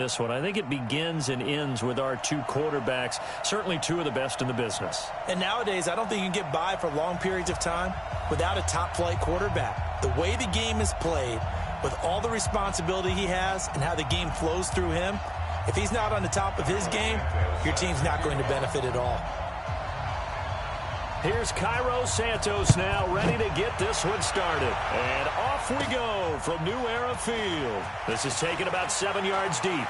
This one, I think it begins and ends with our two quarterbacks, certainly two of the best in the business. And nowadays, I don't think you can get by for long periods of time without a top-flight quarterback. The way the game is played, with all the responsibility he has and how the game flows through him, if he's not on the top of his game, your team's not going to benefit at all. Here's Cairo Santos now ready to get this one started. And off we go from New Era Field. This is taken about 7 yards deep.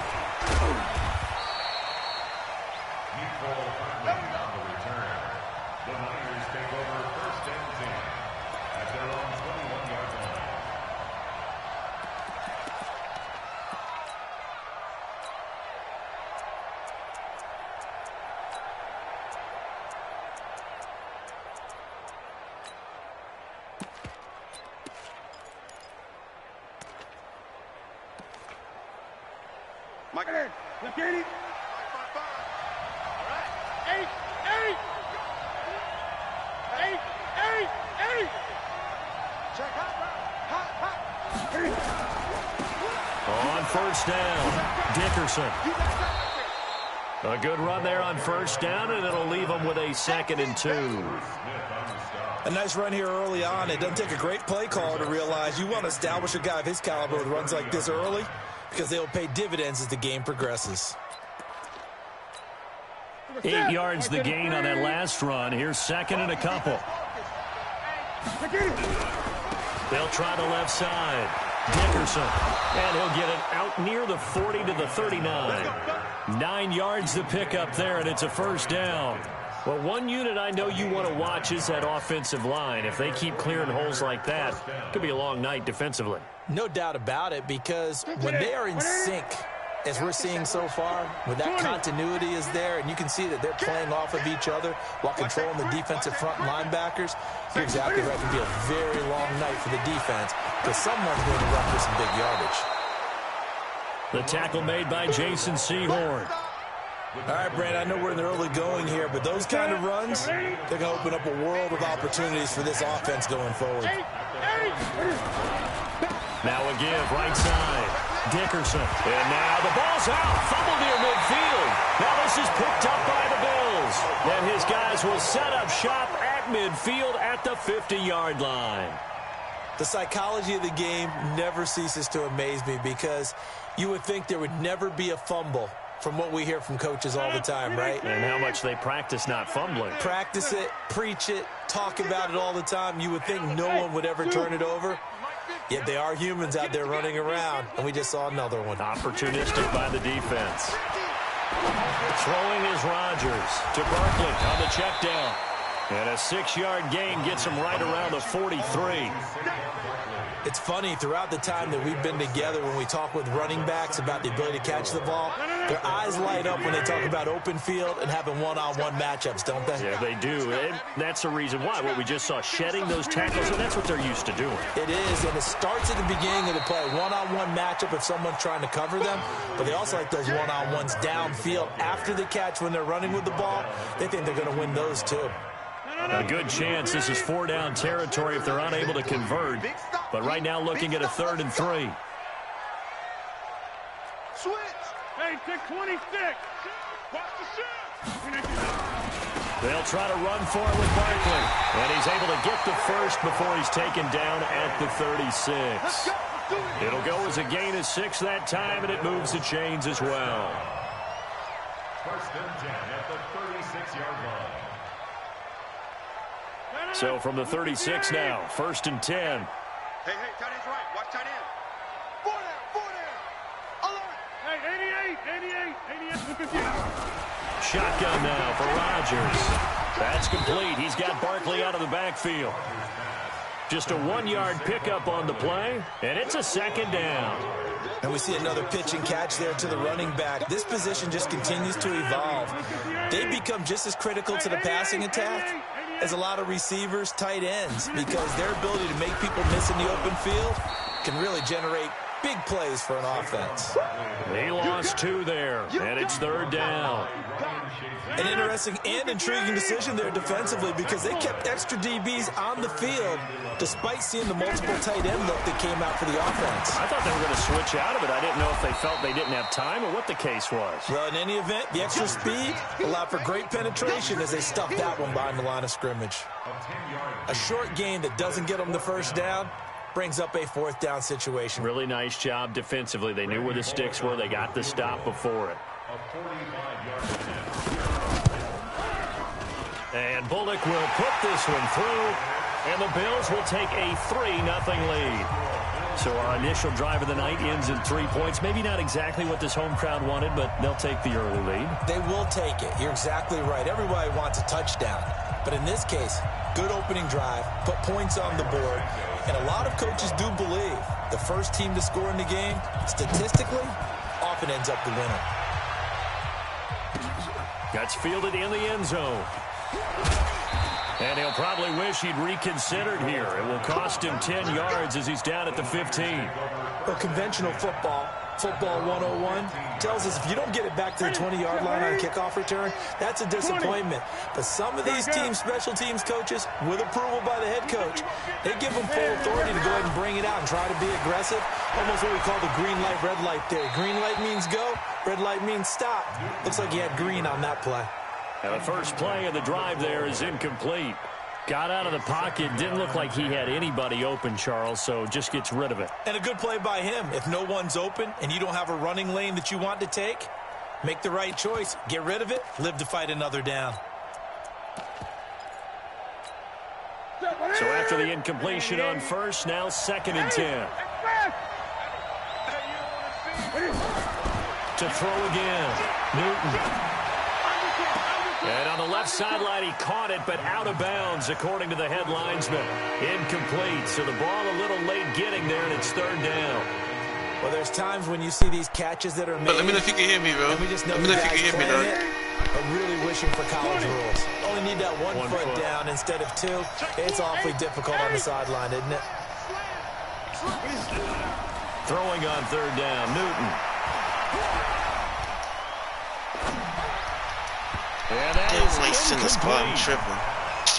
Look at it. 5, 5, 5. All right. 8, 8. 8, 8, 8. Check hot. On first down, Dickerson. A good run there on first down, and it'll leave them with a 2nd and 2. A nice run here early on. It doesn't take a great play caller to realize you want to establish a guy of his caliber with runs like this early, because they'll pay dividends as the game progresses. 8 yards the gain on that last run. Here's 2nd and a couple. They'll try the left side. Dickerson. And he'll get it out near the 40 to the 39. 9 yards to pick up there, and it's a first down. Well, one unit I know you want to watch is that offensive line. If they keep clearing holes like that, it could be a long night defensively. No doubt about it, because when they are in sync, as we're seeing so far, when that continuity is there, and you can see that they're playing off of each other while controlling the defensive front linebackers, you're exactly right. It can be a very long night for the defense, because someone's going to run for some big yardage. The tackle made by Jason Sehorn. All right, Brand, I know we're in the early going here, but those kind of runs, they're going to open up a world of opportunities for this offense going forward. Now a give, right side. Dickerson. And now the ball's out. Fumble near midfield. Now this is picked up by the Bills. And his guys will set up shop at midfield at the 50-yard line. The psychology of the game never ceases to amaze me, because you would think there would never be a fumble from what we hear from coaches all the time, right? And how much they practice not fumbling. Practice it, preach it, talk about it all the time. You would think no one would ever turn it over. Yet they are humans out there running around, and we just saw another one. Opportunistic by the defense. Throwing is Rodgers to Barkley on the check down. And a 6-yard gain gets him right around the 43. It's funny, throughout the time that we've been together, when we talk with running backs about the ability to catch the ball, their eyes light up when they talk about open field and having one-on-one matchups, don't they? Yeah, they do. And that's the reason why. What we just saw, shedding those tackles, and that's what they're used to doing. It is, and it starts at the beginning of the play. One-on-one matchup if someone's trying to cover them, but they also like those one-on-ones downfield after the catch when they're running with the ball. They think they're going to win those too. A good chance this is 4-down territory if they're unable to convert. But right now looking at a 3rd and 3. Switch. Hey, take 26. Watch the shot. They'll try to run for it with Barkley. And he's able to get the first before he's taken down at the 36. It'll go as a gain of 6 that time, and it moves the chains as well. 1st and 10 at the 36-yard line. So from the 36 now, 1st and 10. Hey, tight end's right. Watch tight end. 4 down. Alert. Hey, 88. Shotgun now for Rodgers. That's complete. He's got Barkley out of the backfield. Just a 1-yard pickup on the play, and it's a 2nd down. And we see another pitch and catch there to the running back. This position just continues to evolve. They become just as critical to the passing attack as a lot of receivers, tight ends, because their ability to make people miss in the open field can really generate big plays for an offense. He lost 2 there, and it's 3rd down. An interesting and intriguing decision there defensively because they kept extra DBs on the field despite seeing the multiple tight end look that came out for the offense. I thought they were going to switch out of it. I didn't know if they felt they didn't have time or what the case was. Well, in any event, the extra speed allowed for great penetration as they stuffed that one behind the line of scrimmage. A short gain that doesn't get them the first down brings up a 4th down situation. Really nice job defensively. They knew where the sticks were. They got the stop before it. And Bullock will put this one through, and the Bills will take a 3-0 lead. So our initial drive of the night ends in 3 points. Maybe not exactly what this home crowd wanted, but they'll take the early lead. They will take it. You're exactly right. Everybody wants a touchdown. But in this case, good opening drive, put points on the board, and a lot of coaches do believe the first team to score in the game, statistically, often ends up the winner. Gets fielded in the end zone. And he'll probably wish he'd reconsidered here. It will cost him 10 yards as he's down at the 15. Well, conventional football 101, tells us if you don't get it back to the 20-yard line on a kickoff return, that's a disappointment. But some of these teams, special teams coaches, with approval by the head coach, they give them full authority to go ahead and bring it out and try to be aggressive. Almost what we call the green light, red light theory. Green light means go, red light means stop. Looks like he had green on that play. And the first play of the drive there is incomplete. Got out of the pocket, didn't look like he had anybody open, Charles, so just gets rid of it. And a good play by him. If no one's open and you don't have a running lane that you want to take, make the right choice. Get rid of it, live to fight another down. So after the incompletion on first, now 2nd and 10. To throw again, Newton. And on the left sideline, he caught it, but out of bounds, according to the head linesman. Incomplete, so the ball a little late getting there, and it's 3rd down. Well, there's times when you see these catches that are made. But let me know if you can hear me, bro. And we just know let me know if you can hear me, dog. Are really wishing for college rules. Only need that one foot down instead of 2. It's awfully difficult on the sideline, isn't it? Throwing on 3rd down, Newton. And that is in the spot, I'm tripping.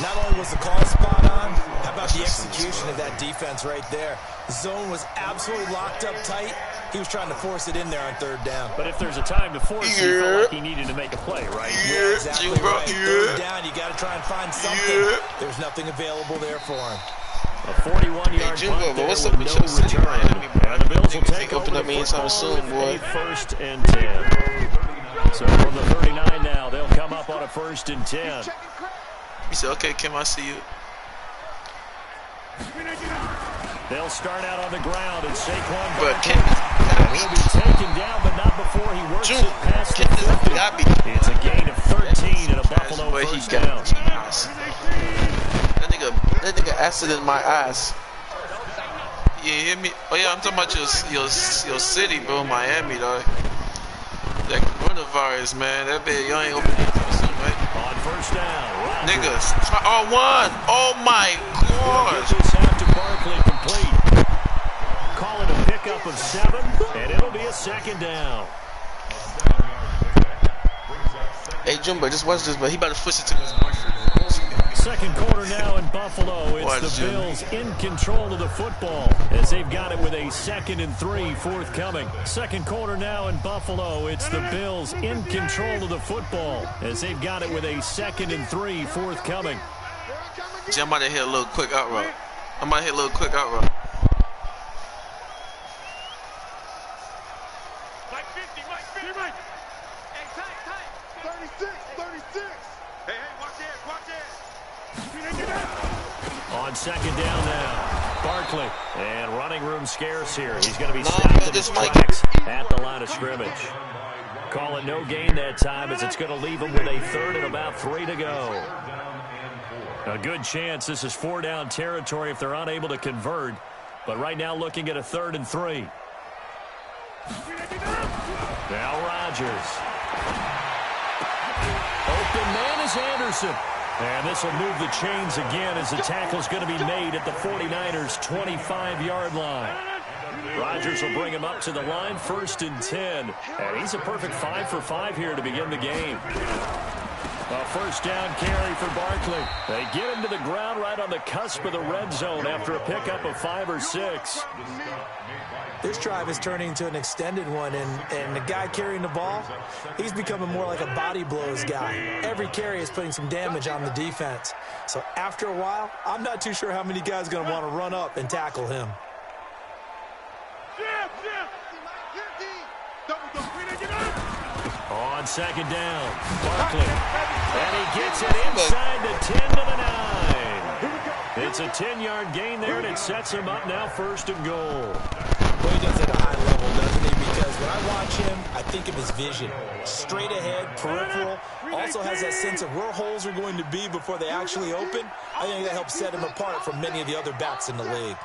Not only was the call spot on, how about the execution of that defense right there? The zone was absolutely locked up tight. He was trying to force it in there on 3rd down. But if there's a time to force it, he felt like he needed to make a play, right? Yeah, exactly right. 3rd down, you got to try and find something. There's nothing available there for him. A 41-yard punt there what's with up with no your city, return. Miami, bro? And the Bills will take open up anytime soon, boy. 1st and 10. So from the 39 now, they'll come up on a 1st and 10. He said, okay, Kim, I see you. They'll start out on the ground, and Saquon But will be taken down, but not before he works it past the 50. It's a gain of 13 and a Buffalo first down. That nigga acid in my ass. You hear me? Oh yeah, I'm talking about your city, bro, Miami, dog. That coronavirus, man. That bit, y'all ain't open anytime soon, right? On 1st down, niggas. R1. Oh my gosh. Get this out to Barkley complete. Call it a pickup of 7, and it'll be a 2nd down. Hey, Jumbo, just watch this, but he about to push it to his boyfriend. 2nd quarter now in Buffalo. It's Watch the Bills in control of the football as they've got it with a 2nd and 3 forthcoming. 2nd quarter now in Buffalo. It's the Bills in control of the football as they've got it with a 2nd and 3 forthcoming. See, I'm about to hit a little quick out route. I'm about to hit a little quick out route. Mike. Hey, tight. 36. Hey, watch it. On 2nd down now, Barkley. And running room scarce here. He's going to be stopped in his tracks at the line of scrimmage. Call it no gain that time as it's going to leave him with a 3rd and about 3 to go. A good chance this is 4-down territory if they're unable to convert. But right now looking at a 3rd and 3. Now Rodgers. Open man is Anderson. And this will move the chains again as the tackle's going to be made at the 49ers' 25-yard line. Rodgers will bring him up to the line, 1st and 10. And he's a perfect 5 for 5 here to begin the game. A 1st down carry for Barkley. They get him to the ground right on the cusp of the red zone after a pickup of 5 or 6. This drive is turning into an extended one, and the guy carrying the ball, he's becoming more like a body blows guy. Every carry is putting some damage on the defense. So after a while, I'm not too sure how many guys are going to want to run up and tackle him. On 2nd down, Barkley. And he gets it inside the 10 to the 9. It's a 10-yard gain there, and it sets him up now 1st and goal. Well, he does it at a high level, doesn't he? Because when I watch him, I think of his vision. Straight ahead, peripheral. Also has that sense of where holes are going to be before they actually open. I think that helps set him apart from many of the other backs in the league.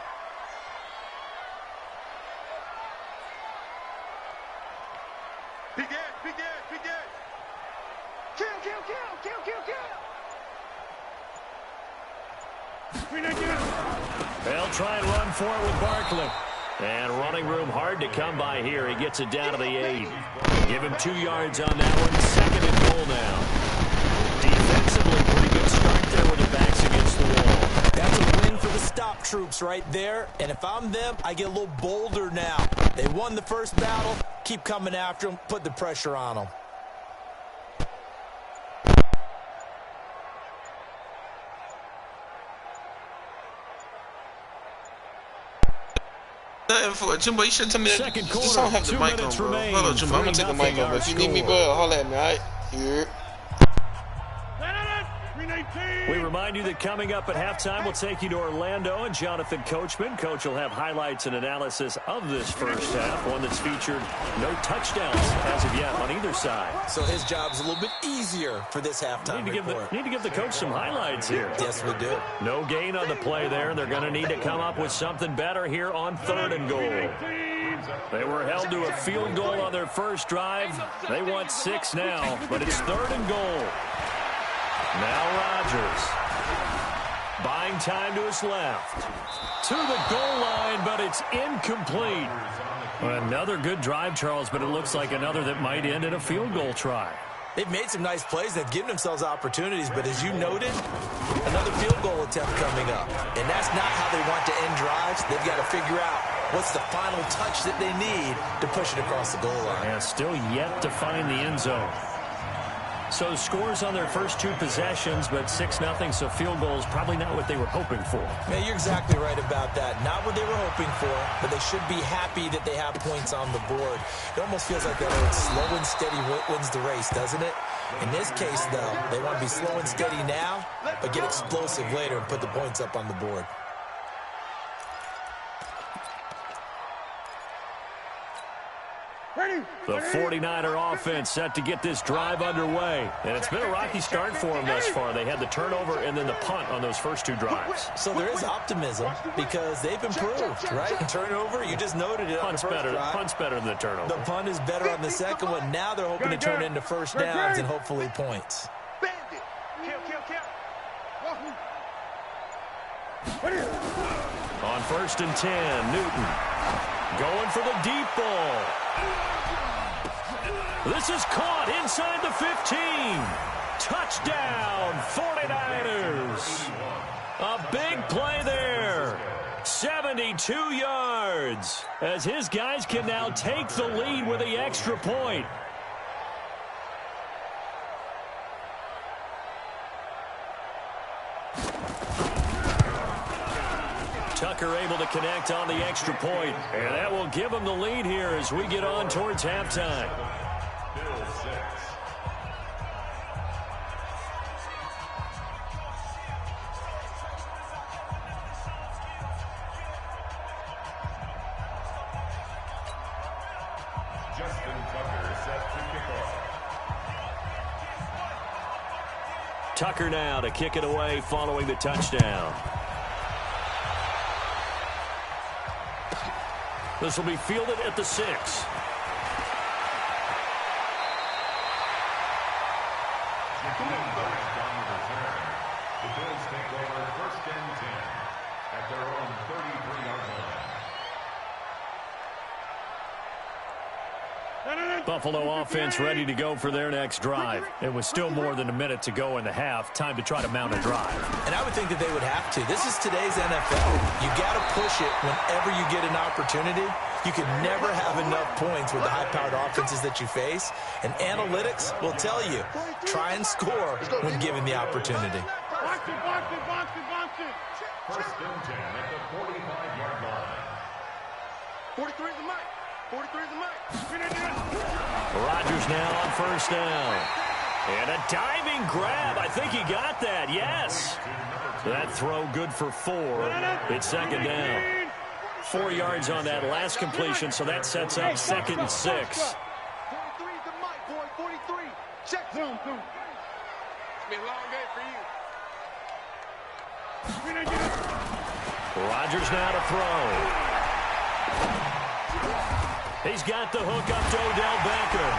They'll try and run for it with Barkley. And running room hard to come by here. He gets it down to the 8. Give him 2 yards on that one. 2nd and goal now. Defensively, pretty good start there with the backs against the wall. That's a win for the stop troops right there. And if I'm them, I get a little bolder now. They won the first battle. Keep coming after them. Put the pressure on them. Jimbo, you should tell me that. Second quarter, Just don't have the 2 mic on, minutes bro. remain. Hold on, Jimbo. I'm going to take the mic off. If you need me, bro, holler at me, all right? Yeah. We remind you that coming up at halftime, we'll take you to Orlando and Jonathan Coachman. Coach will have highlights and analysis of this first half, one that's featured no touchdowns as of yet on either side. So his job's a little bit easier for this halftime report. Need to give the coach some highlights here. Yes, we do. No gain on the play there. They're going to need to come up with something better here on 3rd and goal. They were held to a field goal on their first drive. They want 6 now, but it's 3rd and goal. Now Rodgers, buying time to his left, to the goal line, but it's incomplete. Another good drive, Charles, but it looks like another that might end in a field goal try. They've made some nice plays. They've given themselves opportunities, but as you noted, another field goal attempt coming up. And that's not how they want to end drives. They've got to figure out what's the final touch that they need to push it across the goal line. Yeah, still yet to find the end zone. So scores on their first 2 possessions, but 6-0, so field goals probably not what they were hoping for. Yeah, you're exactly right about that. Not what they were hoping for, but they should be happy that they have points on the board. It almost feels like that old slow and steady wins the race, doesn't it? In this case, though, they want to be slow and steady now, but get explosive later and put the points up on the board. The 49er offense set to get this drive underway. And it's been a rocky start for them thus far. They had the turnover and then the punt on those first 2 drives. So there is optimism because they've improved, right? Turnover, you just noted it on the first drive. Punt's better than the turnover. The punt is better on the second one. Now they're hoping to turn into first downs and hopefully points. On 1st and 10, Newton going for the deep ball. This is caught inside the 15. Touchdown, 49ers. A big play there. 72 yards as his guys can now take the lead with the extra point. Tucker able to connect on the extra point, and that will give them the lead here as we get on towards halftime. Justin Tucker set to kick off. Tucker now to kick it away following the touchdown. This will be fielded at the 6. The Bills take over 1st and 10 at their own 33-yard line. Buffalo offense ready to go for their next drive. It was still more than a minute to go in the half. Time to try to mount a drive. And I would think that they would have to. This is today's NFL. You got to push it whenever you get an opportunity. You can never have enough points with the high-powered offenses that you face. And analytics will tell you, try and score when given the opportunity. First and 10 at the 45-yard line. 43 is the mic. 43 is the mic. Rodgers now on first down. And a diving grab. I think he got that. Yes. That throw good for 4. It's second down. 4 yards on that last completion, so that sets up second and 6. 43 is the mic, boy. 43. Check. Zoom. It's been a long day for you. Rodgers now to throw. He's got the hook up to Odell Beckham.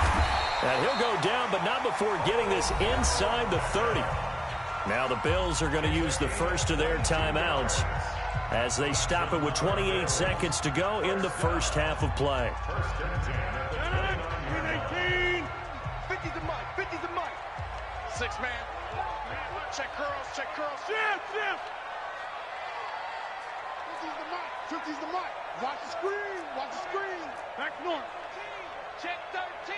And he'll go down, but not before getting this inside the 30. Now the Bills are going to use the first of their timeouts as they stop it with 28 seconds to go in the first half of play. First and 10 at the 18. 50's the mic. 50's the mic. 6 man. Check curls. Check curls. Shift. 50's the mic. 50's the mic. Watch the screen. Watch the screen. Back north. Check 13.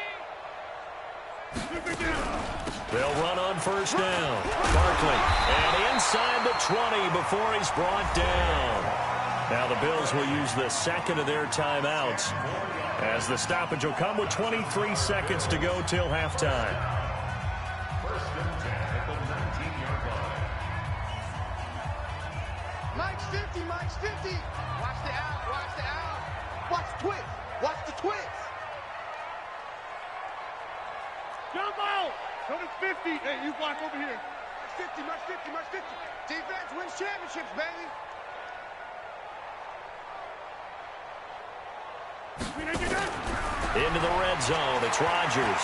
They'll run on first down. Barkley. And inside the 20 before he's brought down. Now the Bills will use the second of their timeouts as the stoppage will come with 23 seconds to go till halftime. First and 10 at the 19-yard line. Mike's 50. Mike's 50. Watch the out. Watch the out. Watch the twist. Watch the twist. Jump out. Go to 50. Hey, you block over here. March 50. March 50. March 50. Defense wins championships, baby. Into the red zone. It's Rodgers.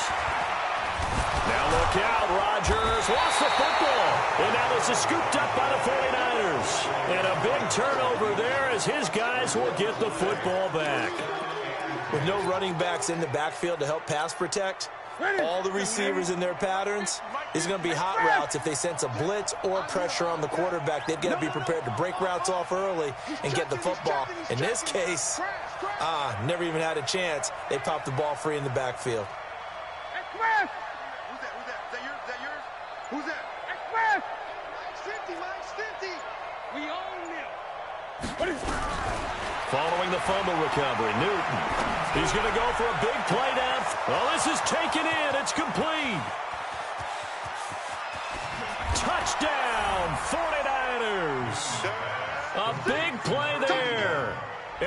Now look out. Rodgers lost the football. And now this is scooped up by the 49ers. And a big turnover there as his guys will get the football back. With no running backs in the backfield to help pass protect, all the receivers in their patterns, these are going to be hot routes. If they sense a blitz or pressure on the quarterback, they've got to be prepared to break routes off early and get the football. In this case, never even had a chance. They popped the ball free in the backfield. Express! Who's that? Is that yours? Who's that? Express! Mike's 50. We own him. What is Following the fumble recovery, Newton. He's going to go for a big play down. Oh, this is taken in. It's complete. Touchdown, 49ers. A big play there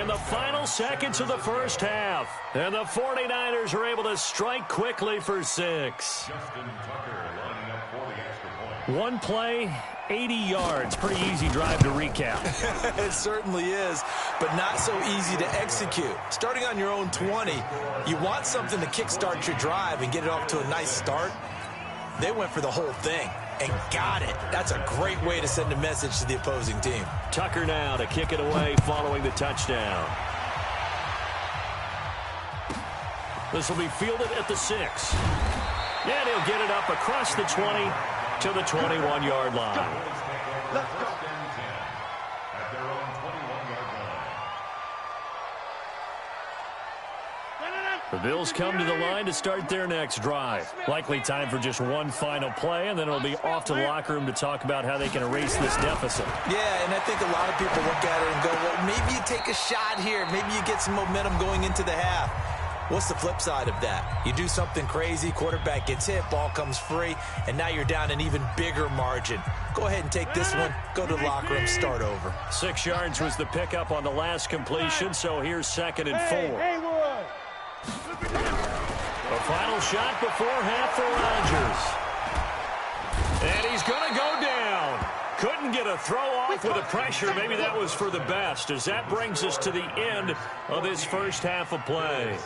in the final seconds of the first half. And the 49ers are able to strike quickly for 6. Justin Tucker lining up for the extra point. One play, 80 yards. Pretty easy drive to recap. It certainly is, but not so easy to execute. Starting on your own 20, you want something to kickstart your drive and get it off to a nice start. They went for the whole thing and got it. That's a great way to send a message to the opposing team. Tucker now to kick it away following the touchdown. This will be fielded at the 6. And he'll get it up across the 20 to the 21-yard line. Let's go. First and 10 at their own 21-yard line. The Bills come to the line to start their next drive. Likely time for just one final play, and then it'll be off to the locker room to talk about how they can erase this deficit. Yeah, and I think a lot of people look at it and go, well, maybe you take a shot here. Maybe you get some momentum going into the half. What's the flip side of that? You do something crazy, quarterback gets hit, ball comes free, and now you're down an even bigger margin. Go ahead and take this one, go to the locker room, start over. 6 yards was the pickup on the last completion, so here's second and 4. A final shot before half for Rodgers. And he's going to go down. Couldn't get a throw off with the pressure. Maybe that was for the best, as that brings us to the end of this first half of play.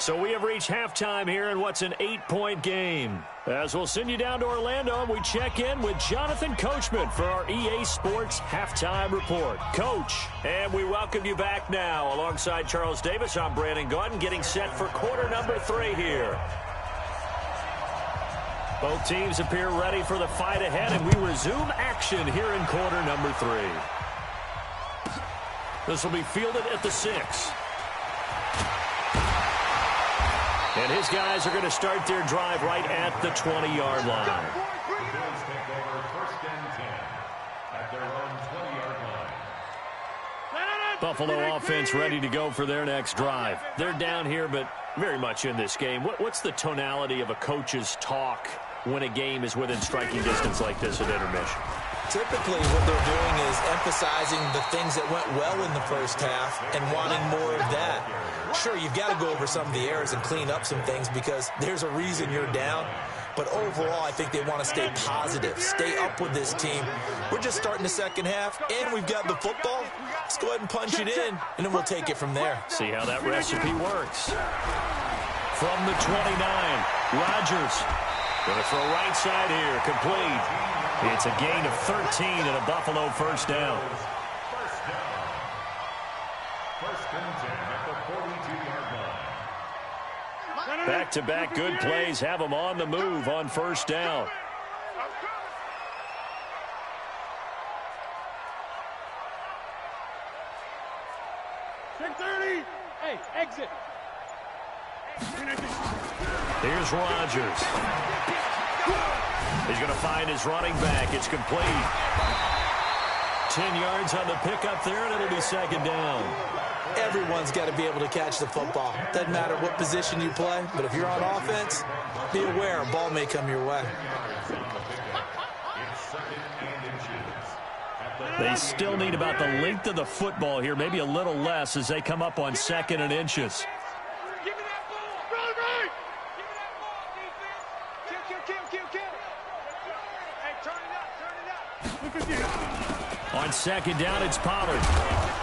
So we have reached halftime here in what's an 8-point game. As we'll send you down to Orlando, we check in with Jonathan Coachman for our EA Sports Halftime Report. Coach, and we welcome you back now. Alongside Charles Davis, I'm Brandon Gaudin, getting set for quarter number 3 here. Both teams appear ready for the fight ahead, and we resume action here in quarter number 3. This will be fielded at the 6. And his guys are going to start their drive right at the 20-yard line. The Bills take over first and 10 at their own 20-yard line. Buffalo offense ready to go for their next drive. They're down here, but very much in this game. What's the tonality of a coach's talk when a game is within striking distance like this at intermission? Typically, what they're doing is emphasizing the things that went well in the first half and wanting more of that. Sure, you've got to go over some of the errors and clean up some things because there's a reason you're down. But overall, I think they want to stay positive, stay up with this team. We're just starting the second half, and we've got the football. Let's go ahead and punch it in, and then we'll take it from there. See how that recipe works. From the 29, Rodgers. Going to throw right side here, complete. It's a gain of 13 and a Buffalo first down. First and 10 at the 42-yard line. Back-to-back good plays have them on the move on first down. Hey, exit. Here's Rodgers. He's going to find his running back. It's complete. 10 yards on the pickup there, and it'll be second down. Everyone's got to be able to catch the football. Doesn't matter what position you play, but if you're on offense, be aware a ball may come your way. It's second and inches. They still need about the length of the football here, maybe a little less as they come up on second and inches. Give me that ball. Run, right. Give me that ball, defense. Kill. Hey, turn it up. On second down, it's Pollard.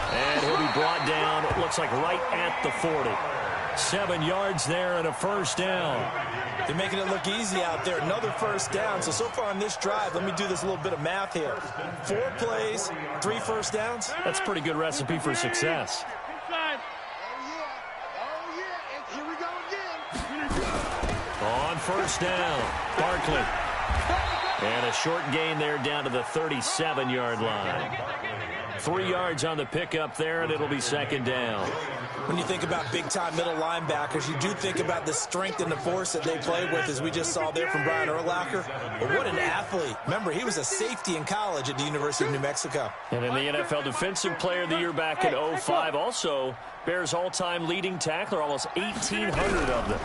And he'll be brought down, it looks like right at the 40. 7 yards there and a first down. They're making it look easy out there. Another first down. So far on this drive, let me do this little bit of math here. 4 plays, 3 first downs. That's a pretty good recipe for success. Inside. Oh, yeah. And here we go again. On first down, Barkley. And a short gain there down to the 37-yard line. 3 yards on the pickup there, and it'll be second down. When you think about big-time middle linebackers, you do think about the strength and the force that they play with, as we just saw there from Brian Urlacher. But what an athlete. Remember, he was a safety in college at the University of New Mexico. And in the NFL Defensive Player of the Year back in 05, also Bears all-time leading tackler, almost 1,800 of them.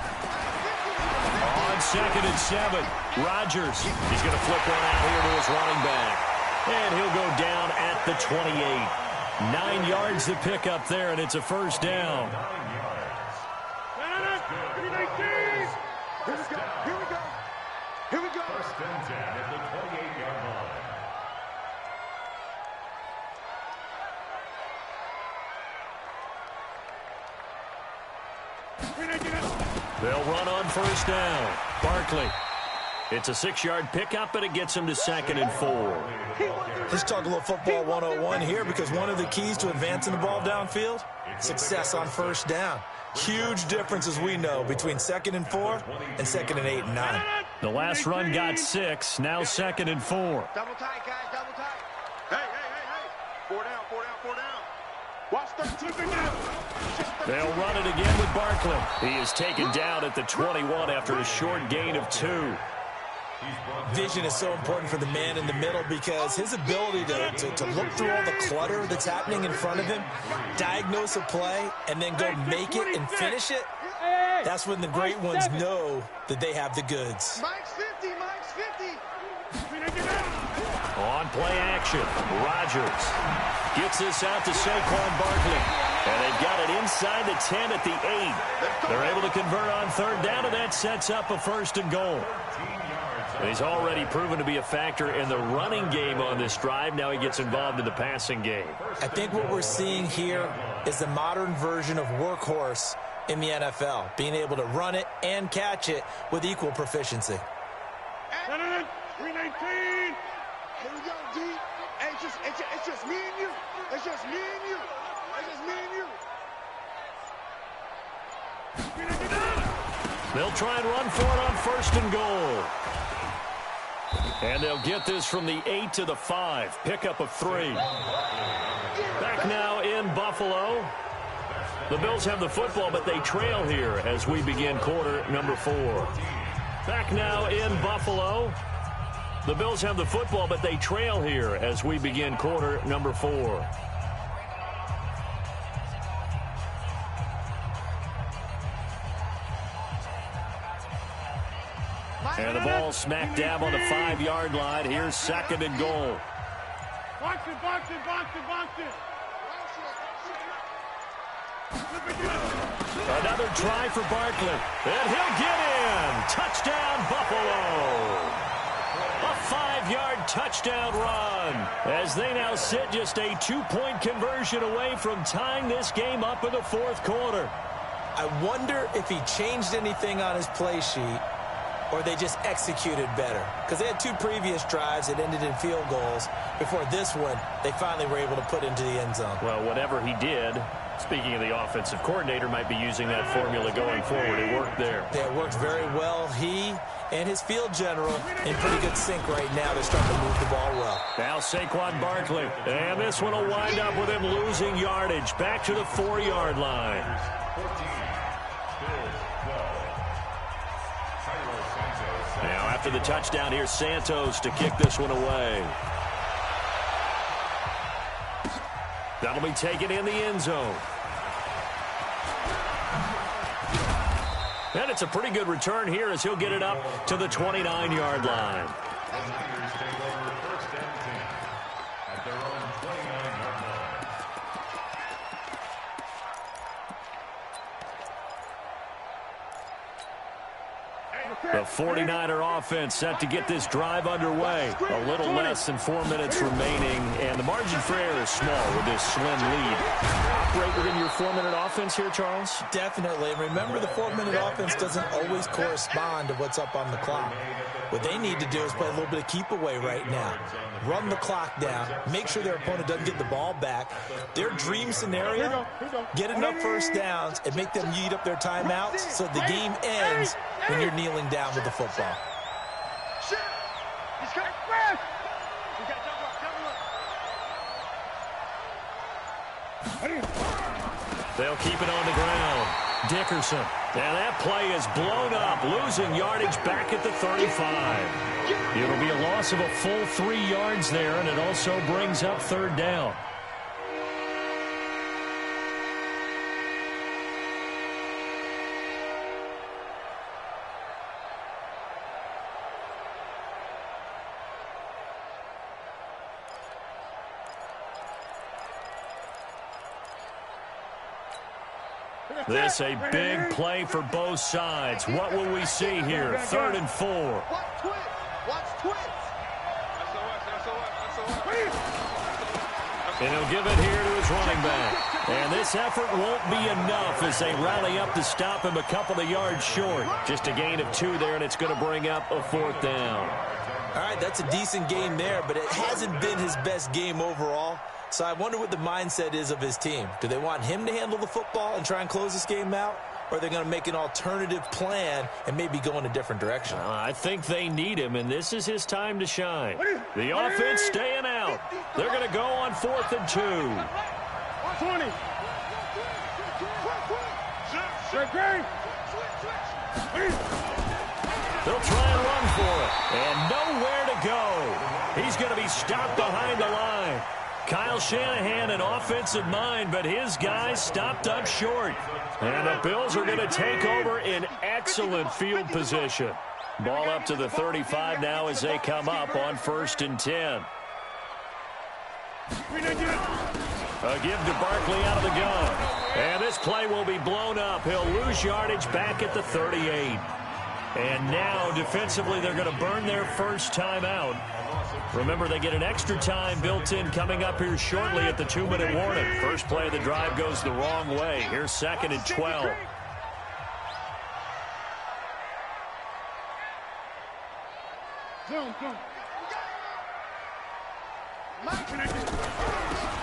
On second and 7, Rodgers. He's going to flip one out here to his running back. And he'll go down at the 28. 9 yards to pick up there, and it's a first down. Here we go. First and 10 at the 28-yard line. They'll run on first down. Barkley. It's a 6-yard pickup, and it gets him to second and 4. Let's talk a little football 101 here, because one of the keys to advancing the ball downfield, success on first down. Huge difference, as we know, between second and 4 and second and 8 and 9. The last run got 6, now second and 4. Double tight, guys, double tight. Hey. 4 down. Watch 13 now. They'll run it again with Barkley. He is taken down at the 21 after a short gain of 2. Vision is so important for the man in the middle, because his ability to look through all the clutter that's happening in front of him, diagnose a play, and then go make it and finish it, that's when the great ones know that they have the goods. Mike's 50. On play action, Rodgers gets this out to Saquon Barkley. And they've got it inside the 10 at the 8. They're able to convert on third down, and that sets up a first and goal. And he's already proven to be a factor in the running game on this drive. Now he gets involved in the passing game. I think what we're seeing here is the modern version of workhorse in the NFL, being able to run it and catch it with equal proficiency. 319. Here we go, D. Hey, it's just me and you. It's just me and you. It's just me and you. They'll try and run for it on 1st and goal. And they'll get this from the 8 to the 5. Pickup of 3. Back now in Buffalo. The Bills have the football, but they trail here as we begin quarter number 4. Back now in Buffalo. The Bills have the football, but they trail here as we begin quarter number 4. And the ball smack dab on the 5-yard line. Here's 2nd and goal. Box it, box it, box it, box it. Another try for Barkley. And he'll get in. Touchdown, Buffalo. A 5-yard touchdown run as they now sit just a 2-point conversion away from tying this game up in the 4th quarter. I wonder if he changed anything on his play sheet or they just executed better. Because they had 2 previous drives that ended in field goals. Before this one, they finally were able to put into the end zone. Well, whatever he did, speaking of the offensive coordinator, might be using that formula going forward. It worked there. Yeah, it worked very well. He and his field general in pretty good sync right now. They're starting to move the ball well. Now Saquon Barkley. And this one will wind up with him losing yardage. Back to the 4-yard line. Now after the touchdown, here's Santos to kick this one away. That'll be taken in the end zone. And it's a pretty good return here as he'll get it up to the 29-yard line. The 49er offense set to get this drive underway. A little less than 4 minutes remaining, and the margin for error is small with this slim lead. Operate within your 4-minute offense here, Charles? Definitely. And remember, the 4-minute offense doesn't always correspond to what's up on the clock. What they need to do is play a little bit of keep away right now. Run the clock down. Make sure their opponent doesn't get the ball back. Their dream scenario, get enough first downs and make them eat up their timeouts so the game ends when you're kneeling down with the football. They'll keep it on the ground. Dickerson. And that play is blown up, losing yardage back at the 35. It'll be a loss of a full 3 yards there, and it also brings up 3rd down. This a big play for both sides. What will we see here? 3rd and 4. And he'll give it here to his running back. And this effort won't be enough as they rally up to stop him a couple of yards short. Just a gain of 2 there, and it's going to bring up a 4th down. All right, that's a decent game there, but it hasn't been his best game overall. So I wonder what the mindset is of his team. Do they want him to handle the football and try and close this game out? Or are they going to make an alternative plan and maybe go in a different direction? I think they need him, and this is his time to shine. The offense staying out. They're going to go on 4th and 2. 20. They'll try and run for it. And nowhere to go. He's going to be stopped behind the line. Kyle Shanahan, an offensive mind, but his guys stopped up short. And the Bills are going to take over in excellent field position. Ball up to the 35 now as they come up on 1st and 10. A give to Barkley out of the gun. And this play will be blown up. He'll lose yardage back at the 38. And now, defensively, they're going to burn their first timeout. Remember, they get an extra time built in coming up here shortly at the 2-minute warning. First play of the drive goes the wrong way. Here's 2nd and 12.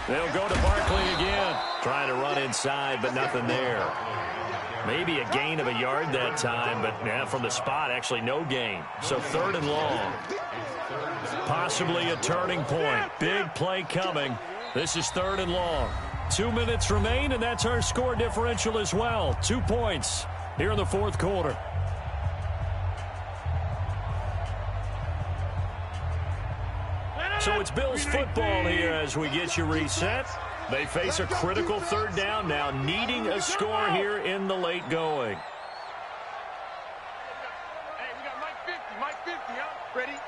They'll go to Barkley again. Trying to run inside, but nothing there. Maybe a gain of a yard that time, but from the spot, actually no gain. So 3rd and long. Possibly a turning point. Big play coming. This is 3rd and long. 2 minutes remain, and that's our score differential as well. 2 points here in the 4th quarter. So it's Bills football here as we get you reset. They face a critical 3rd down now, needing a score here in the late going. Hey, we got Mike 50, huh? Ready?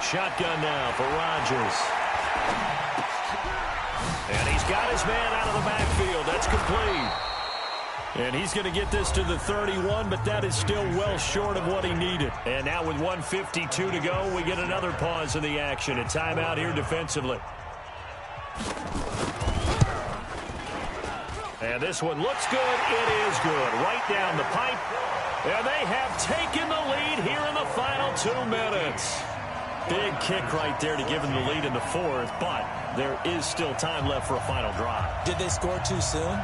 Shotgun now for Rodgers. And he's got his man out of the backfield. That's complete. And he's going to get this to the 31, but that is still well short of what he needed. And now with 1:52 to go, we get another pause in the action. A timeout here defensively. And this one looks good. It is good. Right down the pipe. And they have taken the lead here in the final 2 minutes. Big kick right there to give them the lead in the 4th, but there is still time left for a final drive. Did they score too soon?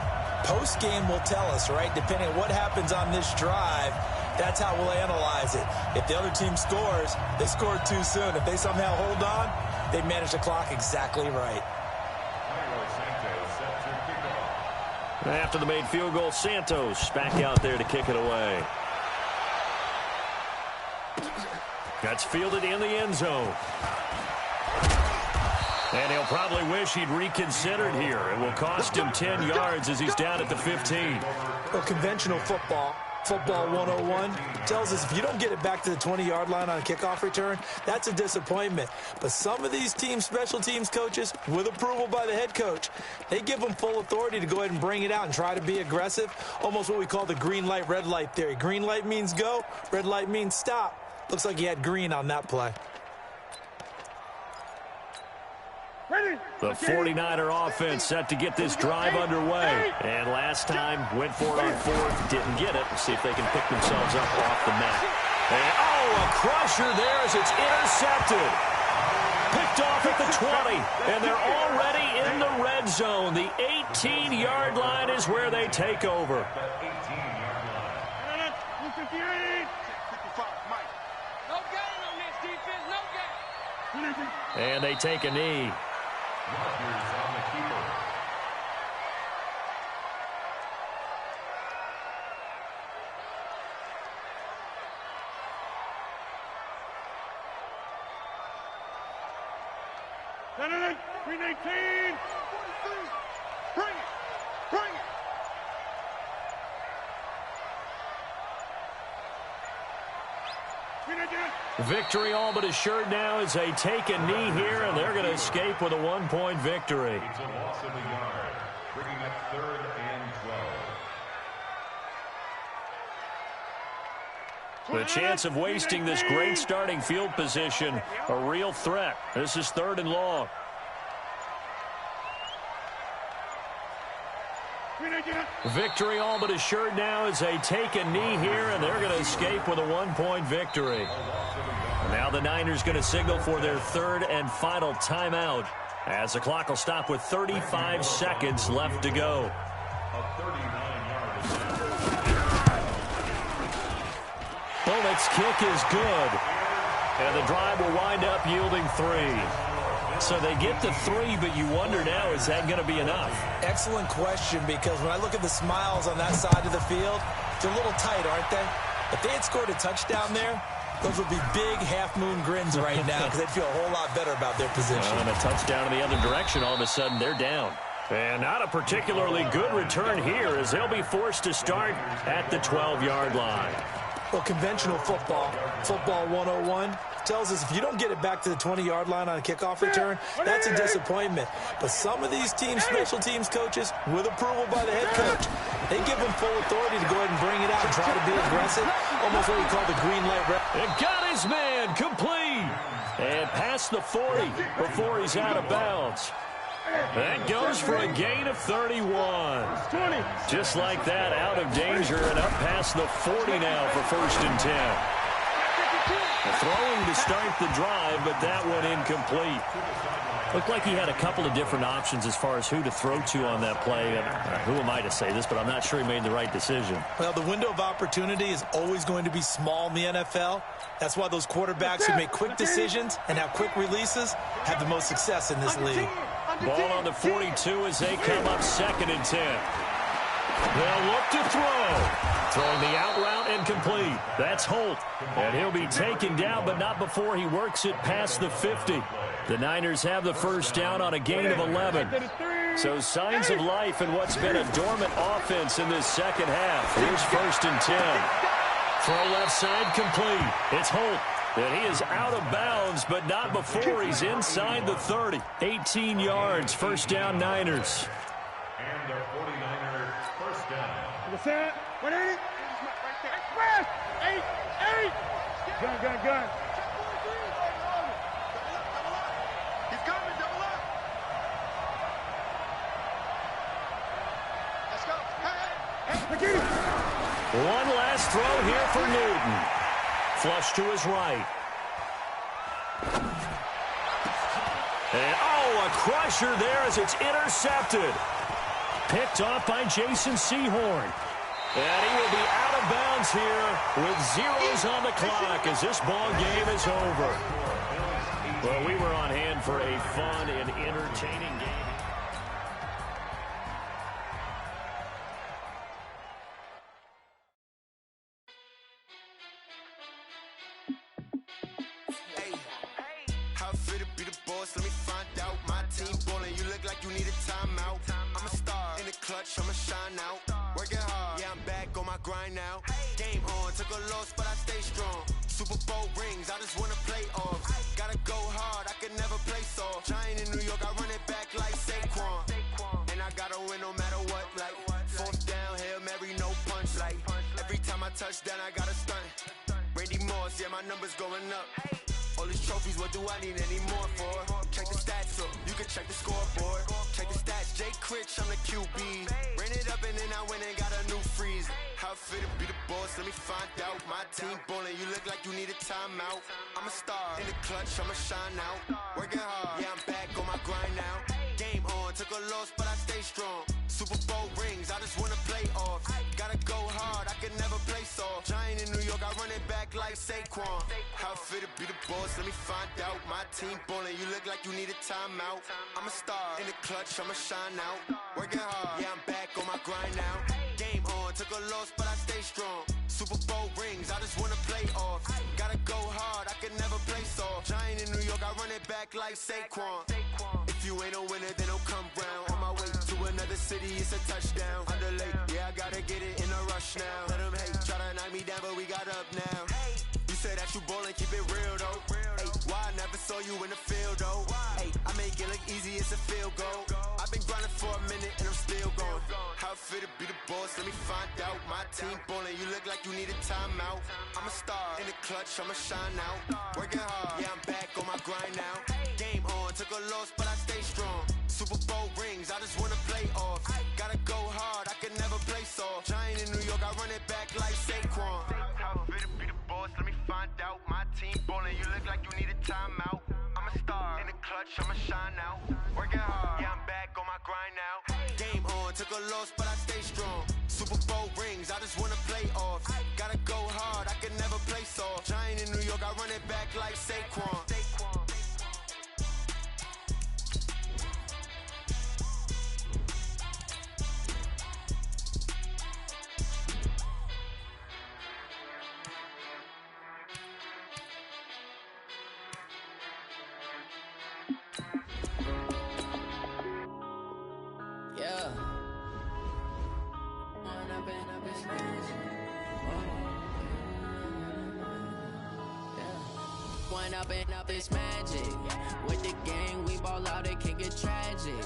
Post-game will tell us, right? Depending on what happens on this drive, that's how we'll analyze it. If the other team scores, they scored too soon. If they somehow hold on, they manage the clock exactly right. After the made field goal, Santos back out there to kick it away. That's fielded in the end zone. And he'll probably wish he'd reconsidered here. It will cost him 10 yards as he's down at the 15. Well, conventional football 101, tells us if you don't get it back to the 20-yard line on a kickoff return, that's a disappointment. But some of these teams, special teams coaches, with approval by the head coach, they give them full authority to go ahead and bring it out and try to be aggressive. Almost what we call the green light, red light theory. Green light means go, red light means stop. Looks like he had green on that play. The 49er offense set to get this drive underway. And last time, went for it on 4th, didn't get it. See if they can pick themselves up off the mat. And, a crusher there as it's intercepted. Picked off at the 20, and they're already in the red zone. The 18-yard line is where they take over. And they take a knee. Rodgers on the keeper. Green 18. Bring it. Bring it. Victory all but assured now as they take a knee here, and they're going to escape with a 1-point victory. It's a loss of a yard, bringing up 3rd and 12. The chance of wasting this great starting field position, a real threat. This is 3rd and long. Victory all but assured now as they take a knee here, and they're going to escape with a 1-point victory. Now the Niners going to signal for their 3rd and final timeout as the clock will stop with 35 seconds left to go. Bullock's kick is good, and the drive will wind up yielding 3. So they get the 3, but you wonder now, is that going to be enough? Excellent question, because when I look at the smiles on that side of the field, they're a little tight, aren't they? If they had scored a touchdown there, those would be big half-moon grins right now because they'd feel a whole lot better about their position. And a touchdown in the other direction, all of a sudden they're down. And not a particularly good return here as they'll be forced to start at the 12-yard line. Well, conventional football 101, tells us if you don't get it back to the 20-yard line on a kickoff return, that's a disappointment. But some of these teams, special teams coaches, with approval by the head coach, they give them full authority to go ahead and bring it out and try to be aggressive, almost what we call the green light. It got his man complete. And past the 40 before he's out of bounds. That goes for a gain of 31. Just like that, out of danger and up past the 40 now for 1st and 10. Throwing to start the drive, but that one incomplete. Looked like he had a couple of different options as far as who to throw to on that play. Who am I to say this, but I'm not sure he made the right decision. Well, the window of opportunity is always going to be small in the NFL. That's why those quarterbacks who make quick decisions and have quick releases have the most success in this league. Ball on the 42 as they come up 2nd and 10. They'll look to throw. Throwing the out route and complete. That's Holt. And he'll be taken down, but not before he works it past the 50. The Niners have the first down on a gain of 11. So signs of life in what's been a dormant offense in this second half. Here's 1st and 10. Throw left side complete. It's Holt. And he is out of bounds, but not before he's inside the 30. 18 yards, first down Niners. And their 49ers first down. What's that? 180. Express. 8. Gun. He's coming. Double up. Let's go. Hey. One last throw here for Newton. Flush to his right. And, a crusher there as it's intercepted. Picked off by Jason Sehorn. And he will be out of bounds here with zeros on the clock as this ball game is over. Well, we were on hand for a fun and entertaining game. I'ma shine out, working hard, yeah, I'm back on my grind now. Game on, took a loss, but I stay strong. Super Bowl rings, I just wanna play off. Gotta go hard, I can never play soft. Giant in New York, I run it back like Saquon. And I gotta win no matter what, like 4th down, Hail Mary, no punch. Like every time I touch down, I gotta stunt. Randy Moss, yeah, my numbers going up. All these trophies, what do I need any more for? Check the stats up, you can check the scoreboard. Check the stats, Jake Critch, I'm the QB. Ran it up and then I went and got a new freeze. How it fit to be the boss, let me find out. My team ballin', you look like you need a timeout. I'm a star, in the clutch, I'ma shine out. Working hard, yeah, I'm back on my grind now. Game on, took a loss, but I stay strong. Super Bowl rings, I just wanna play off. Gotta go hard, I can never play soft. Giant in New York, I run it back like Saquon. How it fit to be the boss, let me find out. My team ballin', you look like you need a timeout. I'm a star, in the clutch, I'ma shine out. Working hard, yeah, I'm back on my grind now. Game on, took a loss, but I stay strong. Super Bowl rings, I just wanna play off. Gotta go hard, I can never play soft. Giant in New York, I run it back like Saquon. If you ain't a winner, then don't come round. On my way to another city, it's a touchdown. Underlay, yeah, I gotta get it in a rush now. Let them hate, try to knock me down, but we got up now. You say that you ballin', keep it real though. Hey, why I never saw you in the field though? Hey, I make it look easy, it's a field goal. I've been grinding for a minute and I'm still going. How it fit to be the boss, let me find out. My team ballin', you look like you need a timeout. I'm a star, in the clutch, I'ma shine out. Working hard, yeah, I'm back on my grind now. Game on, took a loss, but I stay strong. Super Bowl rings, I just wanna play off. Gotta go hard, I can never play soft. Giant in New York, I run it back like Saquon. How it fit to be the boss, let me find out. My team ballin', you look like you need a timeout. I'm a star, in the clutch, I'ma shine out. Working hard, yeah, I'm back on my grind now. Game on, took a loss, but I stay strong. Super Bowl rings, I just wanna play off. Gotta go hard, I can never play soft. Giant in New York, I run it back like Saquon. Run up and up, it's magic. With the gang, we ball out, it can get tragic.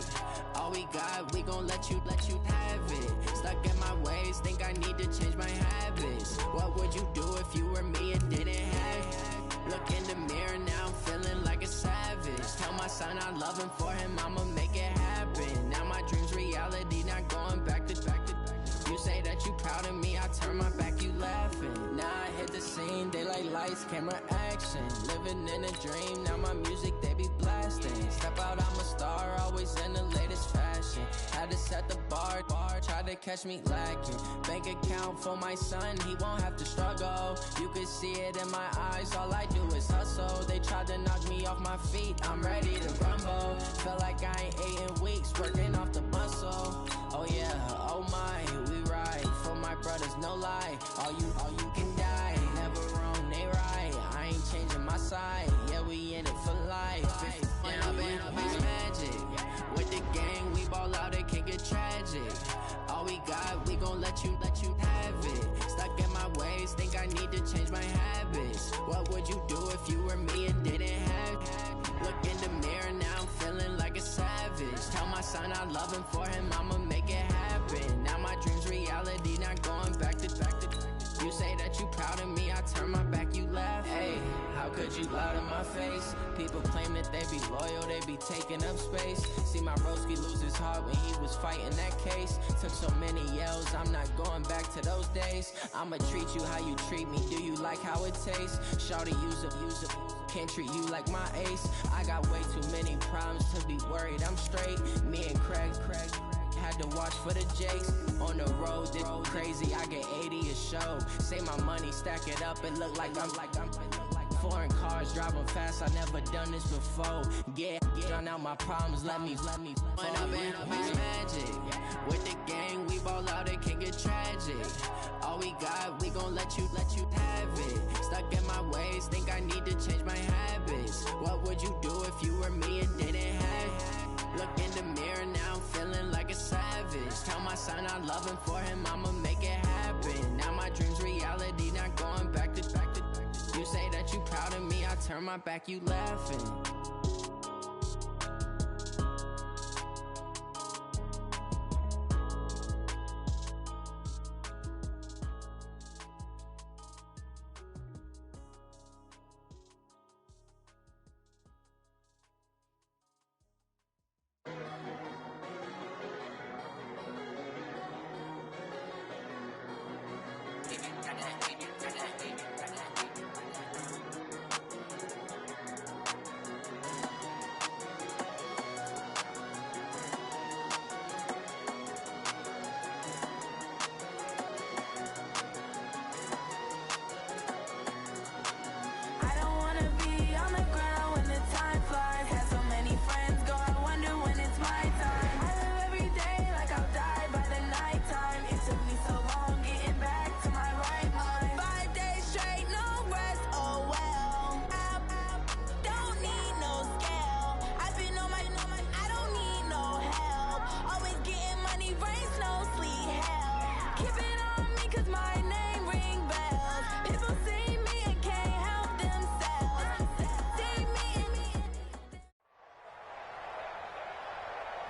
All we got, we gon' let you have it. Stuck in my ways, think I need to change my habits. What would you do if you were me and didn't have it? Look in the mirror, now I'm feeling like a savage. Tell my son I love him, for him I'ma make it happen. Now my dream's reality, not going back to. You say that you proud of me, I turn my back, you laughing. Now I hit the scene, daylight lights, camera action. Living in a dream, now my music, they be blasting. Step out, I'm a star, always in the latest fashion. Had to set the bar, try to catch me lacking. Bank account for my son, he won't have to struggle. You can see it in my eyes, all I do is hustle. They tried to knock me off my feet, I'm ready to rumble. Feel like I ain't ate in weeks, working off the muscle. Oh yeah, oh my, we ride for my brothers, no lie. All you can die, never wrong, they right. I ain't changing my side, yeah, we in it for life. If up it's magic. With the gang, we ball out, it can get tragic. All we got, we gon' let you have it. Stuck in my ways, think I need to change my habits. What would you do if you were me and didn't have it? Look in the mirror, now I'm feeling like a savage. Tell my son I love him, for him I'ma make it happen. Now my dream's reality, not going back to. You say that you proud of me, I turn my back, you laugh. Hey, how could you lie to my face? People claim that they be loyal, they be taking up space. See my broski lose his heart when he was fighting that case. Took so many yells, I'm not going back to those days. I'ma treat you how you treat me, do you like how it tastes? Shawty, use up, can't treat you like my ace. I got way too many problems to be worried, I'm straight. Me and Craig had to watch for the Jakes. On the road, this crazy, I get 80 a show. Say my money, stack it up, it look like I'm foreign cars, driving fast, I never done this before. Get drown out my problems, let me run up and up, it's magic. With the gang, we ball out, it can get tragic. All we got, we gon' let you have it. Stuck in my ways, think I need to change my habits. What would you do if you were me and didn't have it? Look in the mirror, now I'm feeling like a savage. Tell my son I love him, for him I'ma make it happen. Now my dream's reality, not going back to. You say that you proud of me, I turn my back, you laughing.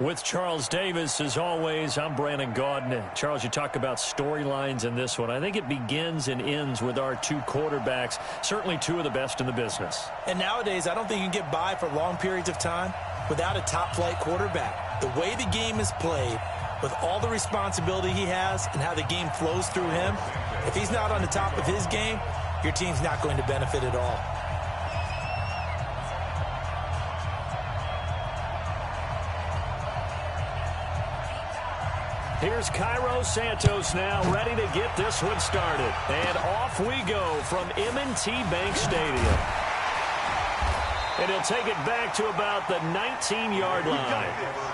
With Charles Davis, as always, I'm Brandon Gaudin. Charles, you talk about storylines in this one. I think it begins and ends with our two quarterbacks, certainly two of the best in the business. And nowadays, I don't think you can get by for long periods of time without a top-flight quarterback. The way the game is played, with all the responsibility he has and how the game flows through him, if he's not on the top of his game, your team's not going to benefit at all. Here's Cairo Santos now, ready to get this one started. And off we go from M&T Bank Stadium. And he'll take it back to about the 19-yard line.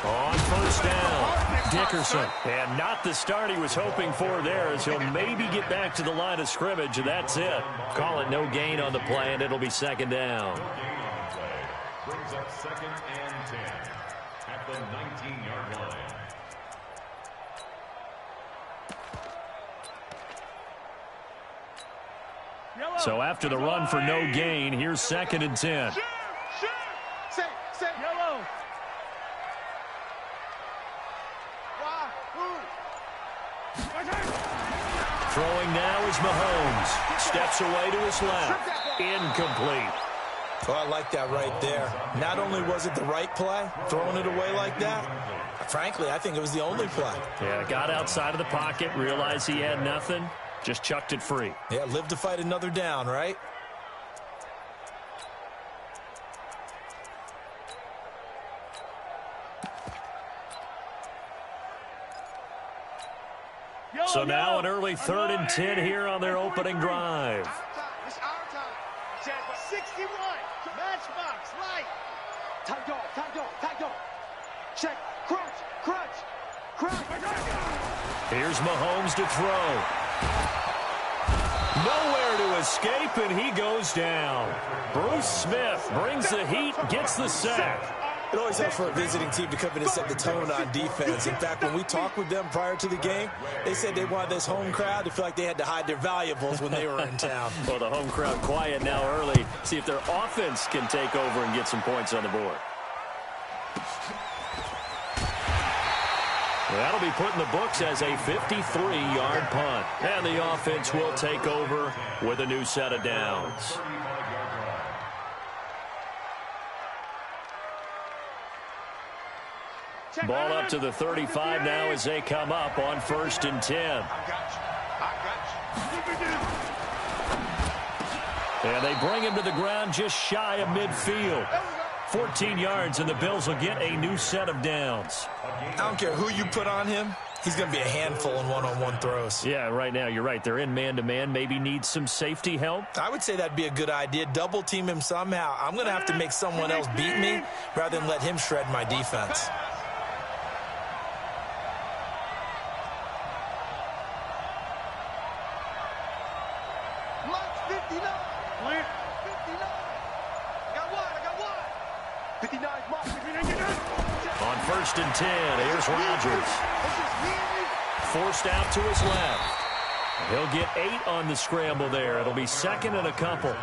On first down, Dickerson. And not the start he was hoping for there, as he'll maybe get back to the line of scrimmage, and that's it. Call it no gain on the play, and it'll be second down. No gain on the play. Brings up 2nd and 10 at the 19-yard line. So after the run for no gain, here's 2nd and 10. Yellow. Throwing now is Mahomes. Steps away to his left. Incomplete. Oh, I like that right there. Not only was it the right play, throwing it away like that, frankly, I think it was the only play. Yeah, got outside of the pocket, realized he had nothing, just chucked it free. Yeah, live to fight another down, right? So now an early 3rd and 10 here on their opening drive. It's our time. 61. Matchbox. Light. Tight dog. Check. Crunch. Here's Mahomes to throw. Nowhere to escape, and he goes down. Bruce Smith brings the heat, gets the sack. It always helps for a visiting team to come in and set the tone on defense. In fact, when we talked with them prior to the game, they said they wanted this home crowd to feel like they had to hide their valuables when they were in town. Well, the home crowd quiet now early. See if their offense can take over and get some points on the board. That'll be put in the books as a 53-yard punt. And the offense will take over with a new set of downs. Ball up to the 35 now as they come up on 1st and 10. I got you. And they bring him to the ground just shy of midfield. 14 yards, and the Bills will get a new set of downs. I don't care who you put on him. He's going to be a handful in one-on-one throws. Yeah, right now, you're right. They're in man-to-man. Maybe need some safety help. I would say that'd be a good idea. Double team him somehow. I'm going to have to make someone else beat me rather than let him shred my defense. Mike's 59. Clear. 59. I got one. 59's Mike. On 1st and 10, here's Rodgers. Forced out to his left. He'll get 8 on the scramble there. It'll be 2nd and a couple.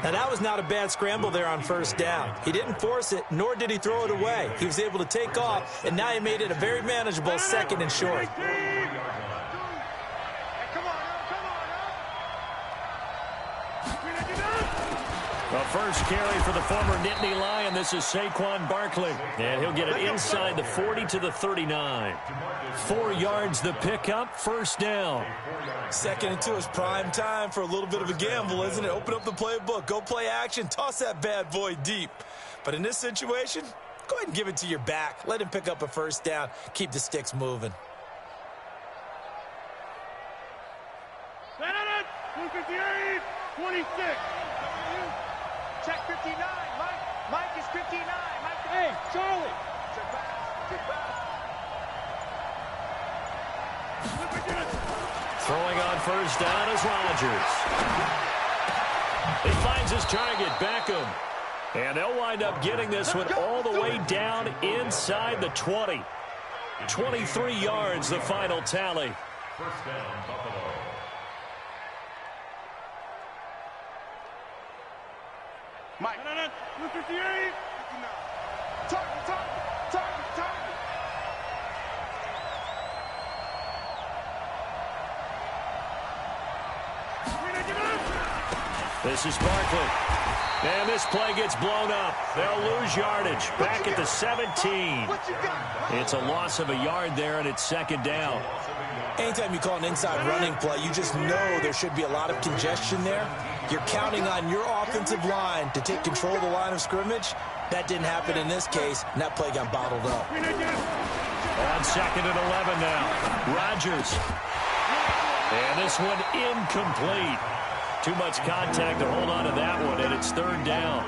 Now, that was not a bad scramble there on 1st down. He didn't force it, nor did he throw it away. He was able to take off, and now he made it a very manageable 2nd and short. The first carry for the former Nittany Lion. This is Saquon Barkley. And he'll get it inside the 40 to the 39. 4 yards the pickup, 1st down. 2nd and 2 is prime time for a little bit of a gamble, isn't it? Open up the playbook, go play action, toss that bad boy deep. But in this situation, go ahead and give it to your back. Let him pick up a 1st down, keep the sticks moving. 258, 26. Check 59. Mike is 59. Hey, Charlie. Throwing on 1st down is Rodgers. He finds his target, Beckham. And they'll wind up getting this one all the way down inside the 20. 23 yards, the final tally. 1st down, Buffalo. Mike. 258. Target. This is Barkley. And this play gets blown up. They'll lose yardage. Back at the 17. It's a loss of a yard there, and it's 2nd down. Anytime you call an inside running play, you just know there should be a lot of congestion there. You're counting on your offensive line to take control of the line of scrimmage. That didn't happen in this case, and that play got bottled up. On 2nd and 11 now. Rodgers. And this one incomplete. Too much contact to hold on to that one, and it's 3rd down.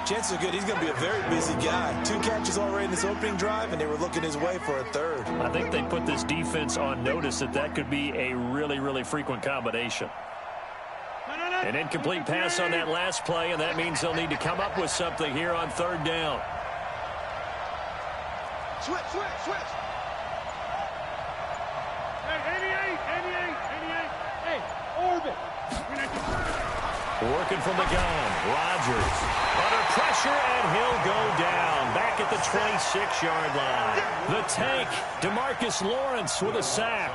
Chances are good he's going to be a very busy guy. 2 catches already in this opening drive, and they were looking his way for a 3rd. I think they put this defense on notice that could be a really, really frequent combination. An incomplete pass on that last play, and that means they'll need to come up with something here on 3rd down. Switch. Hey, 88. Hey, orbit. Working from the gun, Rodgers under pressure, and he'll go down back at the 26-yard line. The tank, DeMarcus Lawrence with a sack.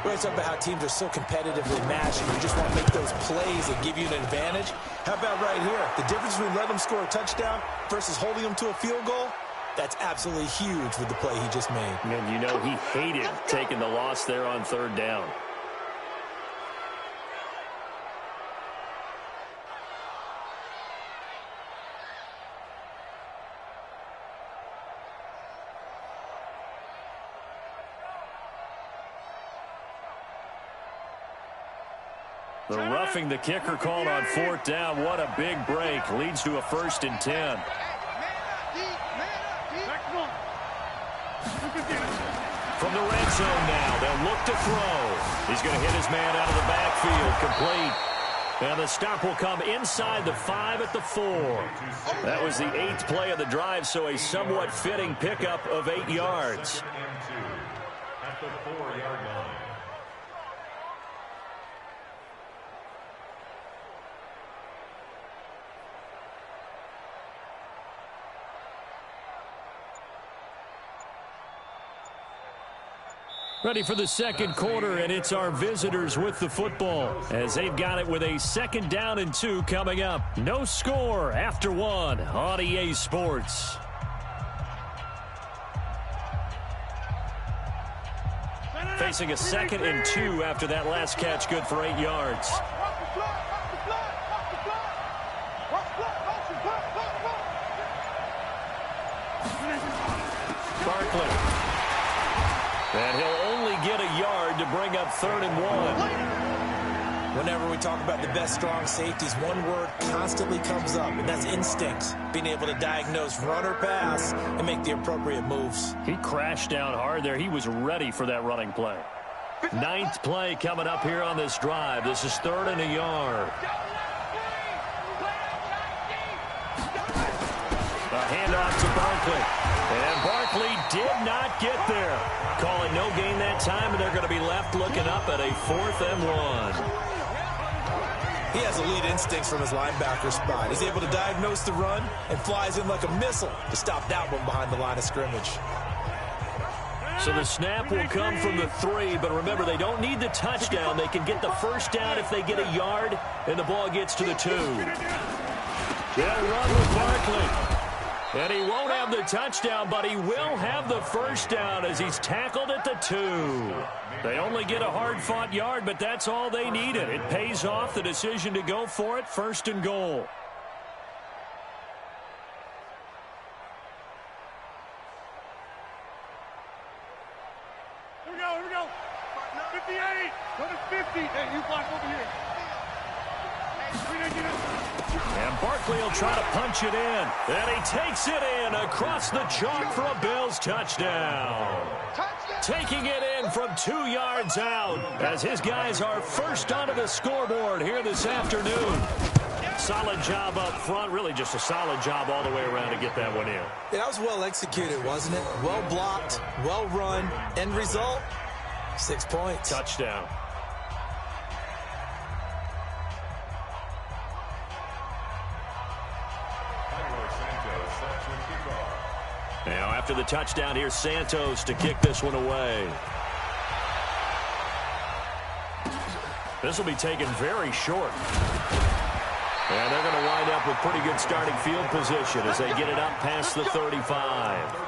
We're talking about how teams are so competitively matched, and you just want to make those plays that give you an advantage. How about right here? The difference between letting them score a touchdown versus holding them to a field goal, that's absolutely huge with the play he just made. And you know he hated taking the loss there on 3rd down. The roughing the kicker called on 4th down. What a big break. Leads to a 1st and 10. From the red zone now, they'll look to throw. He's going to hit his man out of the backfield. Complete. And the stop will come inside the 5 at the 4. That was the 8th play of the drive, so a somewhat fitting pickup of 8 yards. At the 4-yard line. Ready for the 2nd quarter, and it's our visitors with the football as they've got it with a 2nd down and 2 coming up. No score after 1 on EA Sports. Facing a 2nd and 2 after that last catch, good for 8 yards. Barkley. And he'll only get a yard to bring up 3rd and 1. Whenever we talk about the best strong safeties, one word constantly comes up, and that's instincts. Being able to diagnose run or pass and make the appropriate moves. He crashed down hard there. He was ready for that running play. 9th play coming up here on this drive. This is 3rd and a yard. A handoff to Barkley. And Barkley did not get there. Calling no gain that time, and they're going to be left looking up at a 4th and 1. He has elite instincts from his linebacker spot. He's able to diagnose the run and flies in like a missile to stop that one behind the line of scrimmage. So the snap will come from the 3, but remember, they don't need the touchdown. They can get the 1st down if they get a yard, and the ball gets to the 2. They'll run with Barkley. And he won't have the touchdown, but he will have the 1st down as he's tackled at the 2. They only get a hard-fought yard, but that's all they needed. It pays off the decision to go for it, 1st and goal. Here we go. 58. Go to 50. Hey, you block over here. And Barkley will try to punch it in. And he takes it in across the chalk for a Bills touchdown. Taking it in from 2 yards out as his guys are first onto the scoreboard here this afternoon. Solid job up front. Really just a solid job all the way around to get that one in. Yeah, that was well executed, wasn't it? Well blocked, well run. End result, 6 points. Touchdown. Now, after the touchdown, here's Santos to kick this one away. This will be taken very short. And they're going to wind up with pretty good starting field position as they get it up past the 35.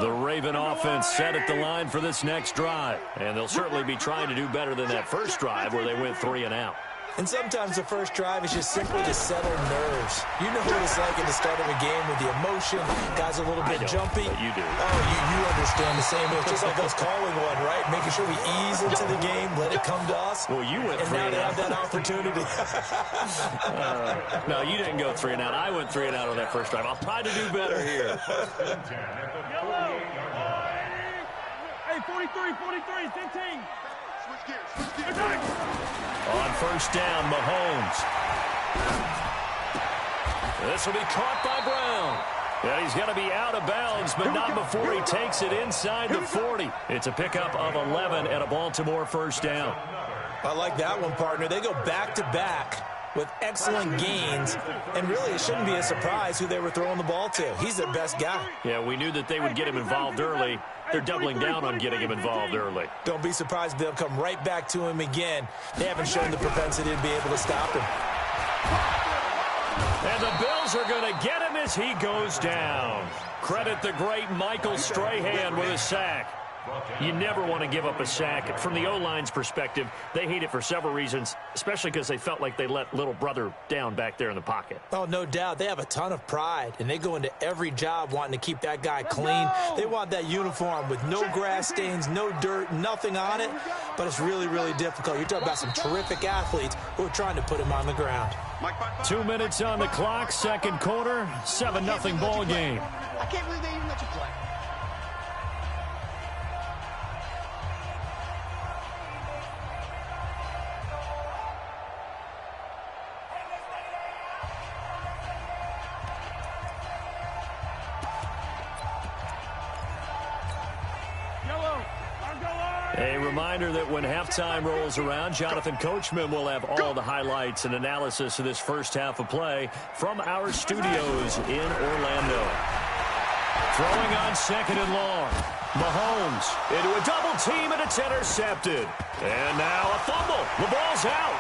The Raven offense set at the line for this next drive. And they'll certainly be trying to do better than that first drive where they went 3 and out. And sometimes the first drive is just simply to settle nerves. You know what it's like at the start of a game with the emotion. Guys a little bit jumpy. But you do. Oh, you understand the same. It's just like us calling one, right? Making sure we ease into the game, let it come to us. Well, you went and 3 now and they out. have that opportunity. No, you didn't go 3 and out. I went 3 and out on that first drive. I'll try to do better here. Hey, 43, 43, 15. Switch gears. On first down, Mahomes. This will be caught by Brown. And he's going to be out of bounds, but not before he takes it inside the 40. It's a pickup of 11 and a Baltimore first down. I like that one, partner. They go back-to-back with excellent gains, and really it shouldn't be a surprise who they were throwing the ball to. He's their best guy. Yeah, we knew that they would get him involved early. They're doubling down on getting him involved early. Don't be surprised if they'll come right back to him again. They haven't shown the propensity to be able to stop him. And the Bills are going to get him as he goes down. Credit the great Michael Strahan with a sack. You never want to give up a sack. From the O-line's perspective, they hate it for several reasons, especially because they felt like they let little brother down back there in the pocket. Oh, no doubt. They have a ton of pride, and they go into every job wanting to keep that guy clean. They want that uniform with no grass stains, no dirt, nothing on it, but it's really, really difficult. You're talking about some terrific athletes who are trying to put him on the ground. 2 minutes on the clock, second quarter, 7-0 ball game. I can't believe they even let you play. A reminder that when halftime rolls around, Jonathan Coachman will have all the highlights and analysis of this first half of play from our studios in Orlando. Throwing on second and long. Mahomes into a double team, and it's intercepted. And now a fumble. The ball's out.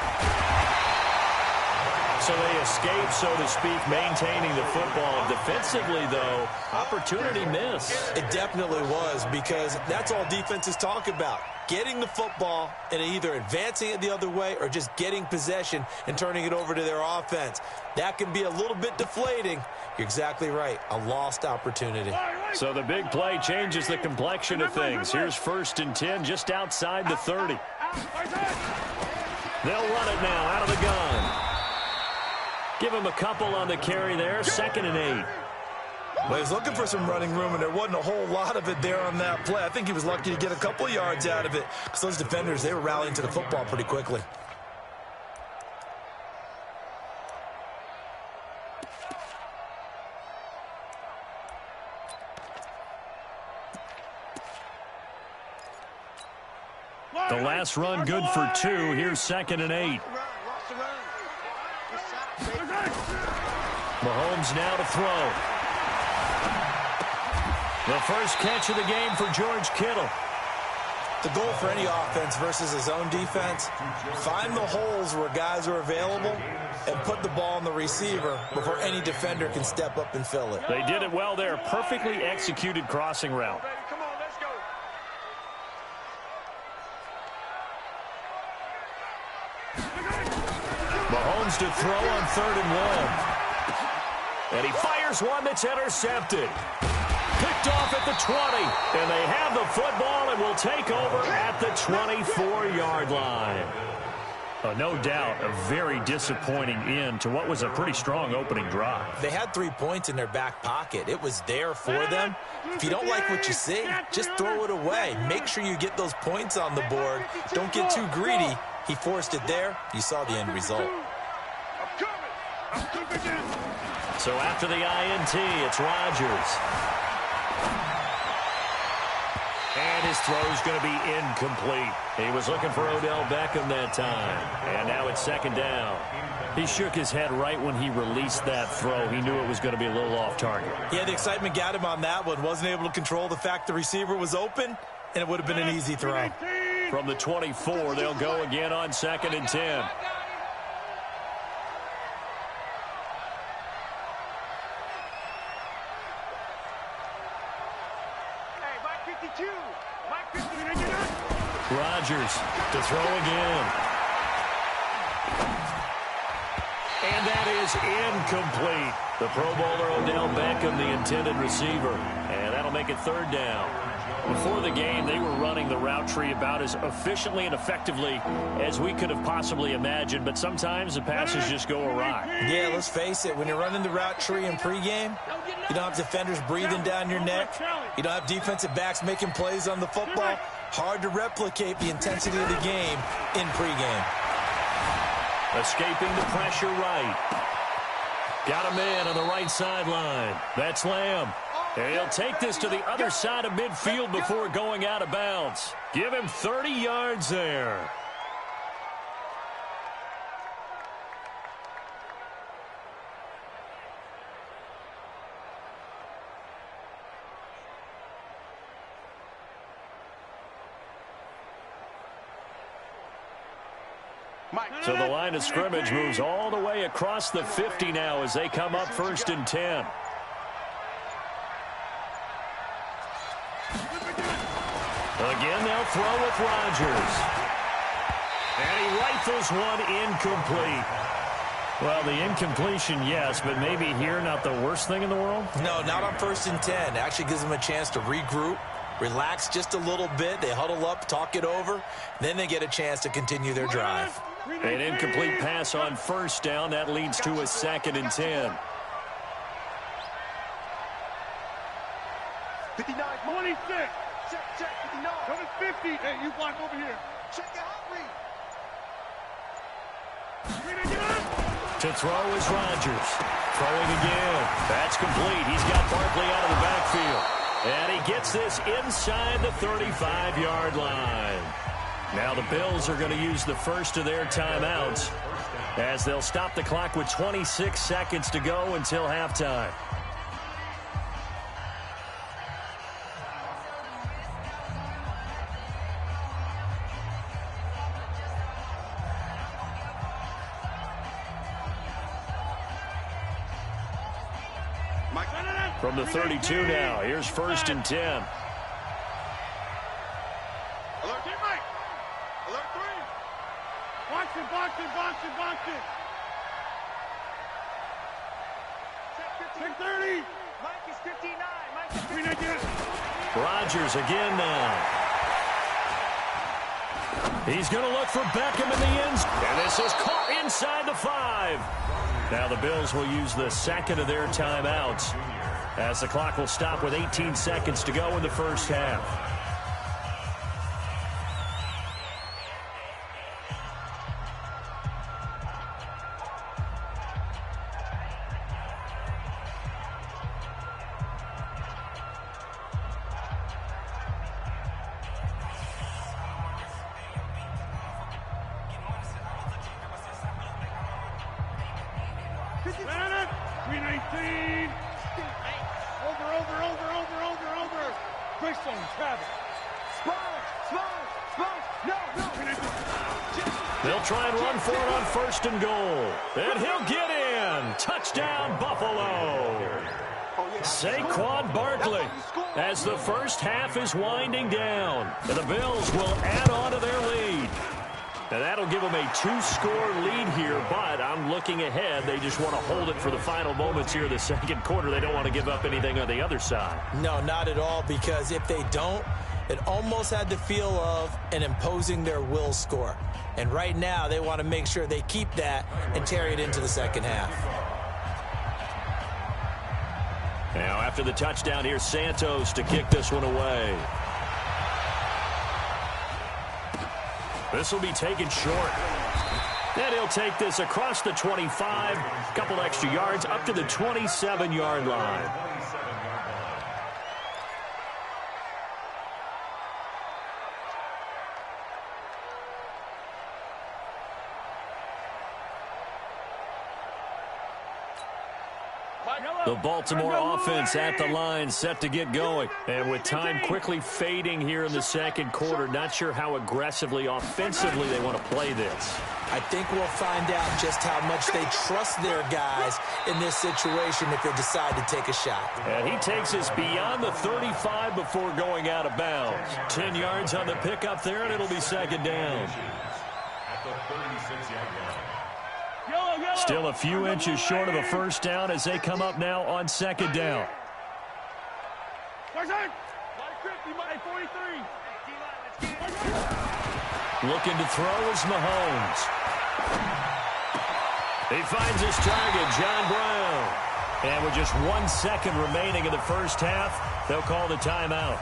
So they escape, so to speak, maintaining the football. Defensively, though, opportunity miss. It definitely was, because that's all defenses talk about. Getting the football and either advancing it the other way or just getting possession and turning it over to their offense. That can be a little bit deflating. You're exactly right. A lost opportunity. So the big play changes the complexion of things. Here's 1st and 10 just outside the 30. They'll run it now out of the gun. Give him a couple on the carry there. 2nd and 8. Well, he was looking for some running room, and there wasn't a whole lot of it there on that play. I think he was lucky to get a couple of yards out of it, because those defenders, they were rallying to the football pretty quickly. The last run good for 2. Here's 2nd and 8. Mahomes now to throw. The first catch of the game for George Kittle. The goal for any offense versus his own defense, find the holes where guys are available and put the ball on the receiver before any defender can step up and fill it. They did it well there. Perfectly executed crossing route. Come on, let's go. Mahomes to throw on 3rd and 1. And he fires one that's intercepted. Picked off at the 20. And they have the football and will take over at the 24-yard line. No doubt a very disappointing end to what was a pretty strong opening drive. They had 3 points in their back pocket. It was there for them. If you don't like what you see, just throw it away. Make sure you get those points on the board. Don't get too greedy. He forced it there. You saw the end result. So after the INT, it's Rodgers. And his throw's going to be incomplete. He was looking for Odell Beckham that time. And now it's 2nd down. He shook his head right when he released that throw. He knew it was going to be a little off target. Yeah, the excitement got him on that one. Wasn't able to control the fact the receiver was open, and it would have been an easy throw. From the 24, they'll go again on 2nd and 10. Rodgers to throw again. And that is incomplete. The Pro Bowler Odell Beckham, the intended receiver. And that'll make it 3rd down. Before the game, they were running the route tree about as efficiently and effectively as we could have possibly imagined, but sometimes the passes just go awry. Yeah, let's face it, when you're running the route tree in pregame, you don't have defenders breathing down your neck. You don't have defensive backs making plays on the football. Hard to replicate the intensity of the game in pregame. Escaping the pressure right. Got a man on the right sideline. That's Lamb. And he'll take this to the other side of midfield before going out of bounds. Give him 30 yards there. So the line of scrimmage moves all the way across the 50 now as they come up 1st and 10. Again, they'll throw with Rodgers. And he rifles one incomplete. Well, the incompletion, yes, but maybe here not the worst thing in the world? No, not on 1st and 10. Actually gives them a chance to regroup, relax just a little bit. They huddle up, talk it over. Then they get a chance to continue their drive. An incomplete pass on 1st down. That leads to a 2nd and 10. 59, 26. Check, 59. Come to 50. Hey, you block over here. Check it out, Reed. To throw is Rodgers. Throwing again. That's complete. He's got Barkley out of the backfield. And he gets this inside the 35-yard line. Now the Bills are going to use the first of their timeouts as they'll stop the clock with 26 seconds to go until halftime. From the 32 now, here's 1st and 10. Alert, get Mike. Alert 3. Box it. Check 30. Mike is 59. Mike is 59. Rodgers again now. He's going to look for Beckham in the end zone. And this is caught inside the 5. Now the Bills will use the 2nd of their timeouts as the clock will stop with 18 seconds to go in the first half. They'll try and run for it on 1st and goal. And he'll get in. Touchdown, Buffalo. Saquon Barkley as the first half is winding down. And the Bills will add on to their lead. And that'll give them a 2-score lead here, but I'm looking ahead. They just want to hold it for the final moments here in the 2nd quarter. They don't want to give up anything on the other side. No, not at all, because if they don't, it almost had the feel of an imposing their will score. And right now, they want to make sure they keep that and carry it into the 2nd half. Now, after the touchdown, here's Santos to kick this one away. This will be taken short. And he'll take this across the 25, a couple extra yards, up to the 27-yard line. The Baltimore offense at the line, set to get going. And with time quickly fading here in the 2nd quarter, not sure how aggressively, offensively they want to play this. I think we'll find out just how much they trust their guys in this situation if they decide to take a shot. And he takes us beyond the 35 before going out of bounds. 10 yards on the pickup there, and it'll be 2nd down. At the 36-yard line. Yo! Still a few inches short of a first down as they come up now on second down. Looking to throw is Mahomes. He finds his target, John Brown. And with just 1 second remaining in the first half, they'll call the timeout.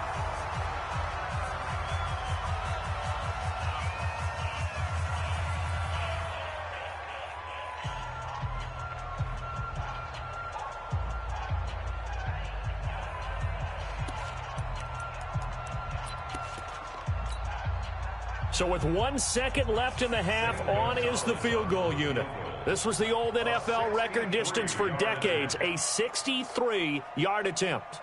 So with 1 second left in the half, on is the field goal unit. This was the old NFL record distance for decades, a 63-yard attempt.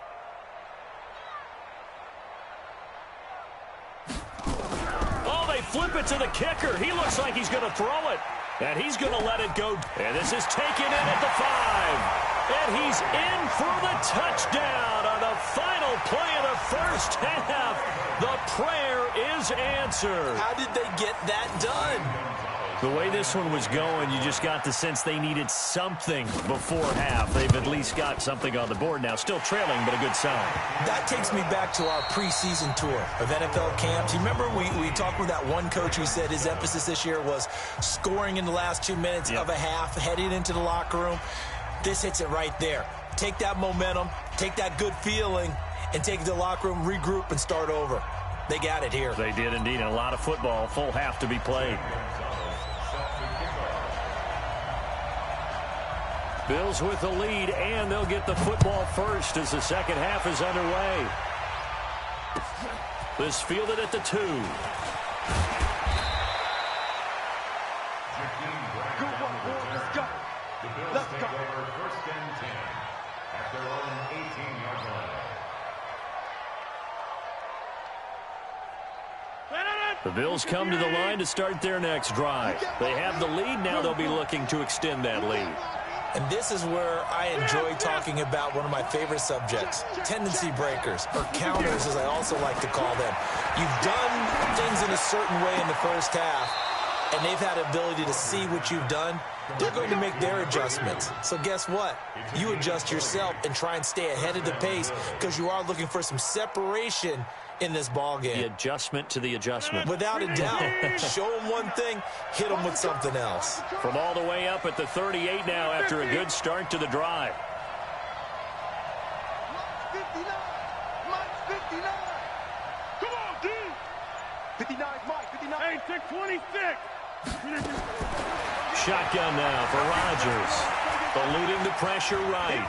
Oh, they flip it to the kicker. He looks like he's going to throw it, and he's going to let it go. And this is taken in at the 5. And he's in for the touchdown on the final play of the first half. The prayer is answered. How did they get that done? The way this one was going, you just got the sense they needed something before half. They've at least got something on the board now. Still trailing, but a good sign. That takes me back to our preseason tour of NFL camps. You remember we talked with that one coach who said his emphasis this year was scoring in the last 2 minutes of a half, heading into the locker room. This hits it right there. Take that momentum, take that good feeling, and take it to the locker room, regroup, and start over. They got it here. They did indeed. A lot of football, full half to be played. Bills with the lead, and they'll get the football first as the second half is underway. This fielded at the 2. Good one, boys. Let's go. Let's go. First and 10 at their own 18-yard line. The Bills come to the line to start their next drive. They have the lead. Now they'll be looking to extend that lead. And this is where I enjoy talking about one of my favorite subjects, tendency breakers, or counters as I also like to call them. You've done things in a certain way in the first half, and they've had the ability to see what you've done. They're going to make their adjustments. So guess what? You adjust yourself and try and stay ahead of the pace because you are looking for some separation in this ball game. The adjustment to the adjustment. Without a doubt. Show them one thing, hit them with something else. From all the way up at the 38 now after a good start to the drive. 59. Mike 59. Come on, D. 59 is Mike. 59. Hey, 626. Shotgun now for Rodgers. Eluding the pressure right.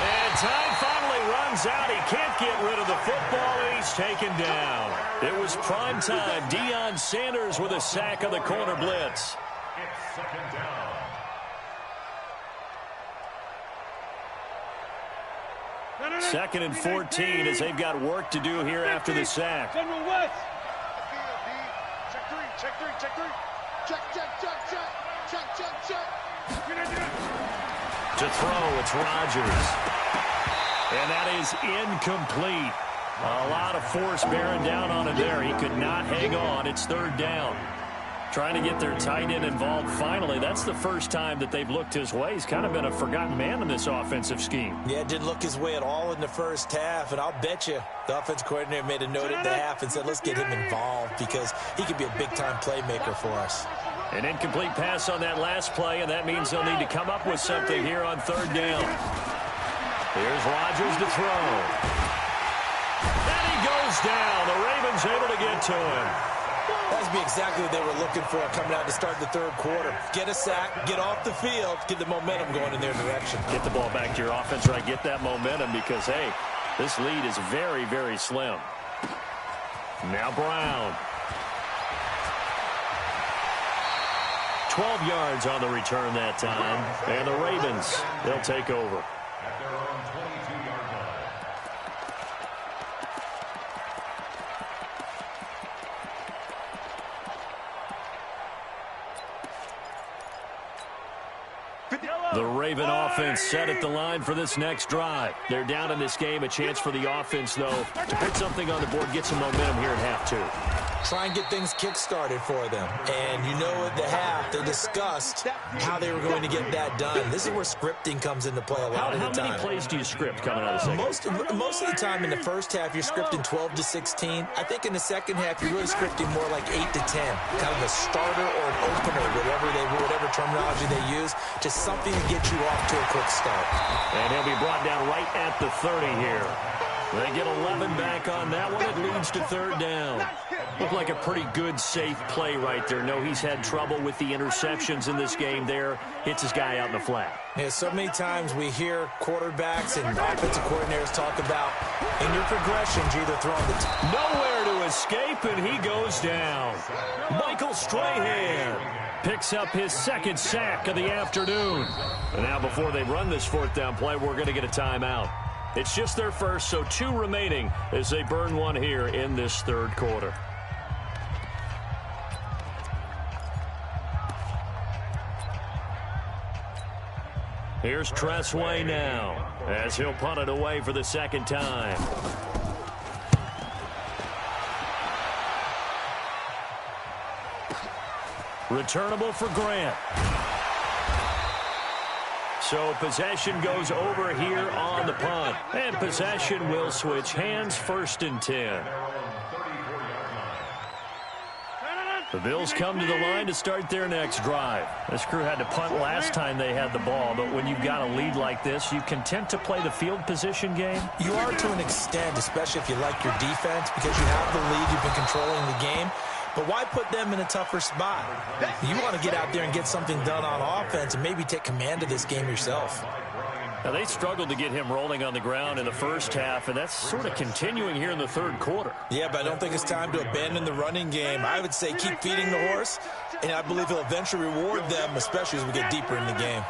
And time finally runs out. He can't get rid of the football, and he's taken down. It was prime time. Deion Sanders with a sack of the corner blitz. It's second down. Second and 14 as they've got work to do here after the sack. General West. Check 3. Check 3. Check 3. Check, check, check, check. Check, check, check. To throw, it's Rodgers. And that is incomplete. A lot of force bearing down on him there. He could not hang on. It's third down. Trying to get their tight end involved finally. That's the first time that they've looked his way. He's kind of been a forgotten man in this offensive scheme. Yeah, it didn't look his way at all in the first half, and I'll bet you the offense coordinator made a note at the half and said, let's get him involved because he could be a big-time playmaker for us. An incomplete pass on that last play, and that means they'll need to come up with something here on third down. Here's Rodgers to throw. And he goes down. The Ravens able to get to him. That would be exactly what they were looking for coming out to start the third quarter. Get a sack, get off the field, get the momentum going in their direction. Get the ball back to your offense, right? Get that momentum because, hey, this lead is very, very slim. Now Brown. 12 yards on the return that time. And the Ravens, they'll take over. At their own 22-yard line. The Raven offense set at the line for this next drive. They're down in this game. A chance for the offense, though, to put something on the board, get some momentum here at half two. try and get things kick-started for them. And you know at the half, they discussed how they were going to get that done. This is where scripting comes into play a lot of the time. How many plays do you script coming out of the second? Most of the time in the first half, you're scripting 12 to 16. I think in the second half, you're really scripting more like 8 to 10. Kind of a starter or an opener, whatever terminology they use. Just something to get you off to a quick start. And he'll be brought down right at the 30 here. They get 11 back on that one. It leads to third down. Looked like a pretty good, safe play right there. No, he's had trouble with the interceptions in this game there. Hits his guy out in the flat. Yeah, so many times we hear quarterbacks and offensive coordinators talk about in your progressions, you're either throwing the nowhere to escape, and he goes down. Michael Strahan picks up his second sack of the afternoon. And now before they run this fourth down play, we're going to get a timeout. It's just their first, so 2 remaining as they burn one here in this third quarter. Here's Tressway now as he'll punt it away for the second time. Returnable for Grant. So possession goes over here on the punt. And possession will switch hands, 1st and 10. The Bills come to the line to start their next drive. This crew had to punt last time they had the ball, but when you've got a lead like this, you content to play the field position game? You are to an extent, especially if you like your defense, because you have the lead, you've been controlling the game. But why put them in a tougher spot? You want to get out there and get something done on offense and maybe take command of this game yourself. Now, they struggled to get him rolling on the ground in the first half, and that's sort of continuing here in the third quarter. Yeah, but I don't think it's time to abandon the running game. I would say keep feeding the horse, and I believe he'll eventually reward them, especially as we get deeper in the game.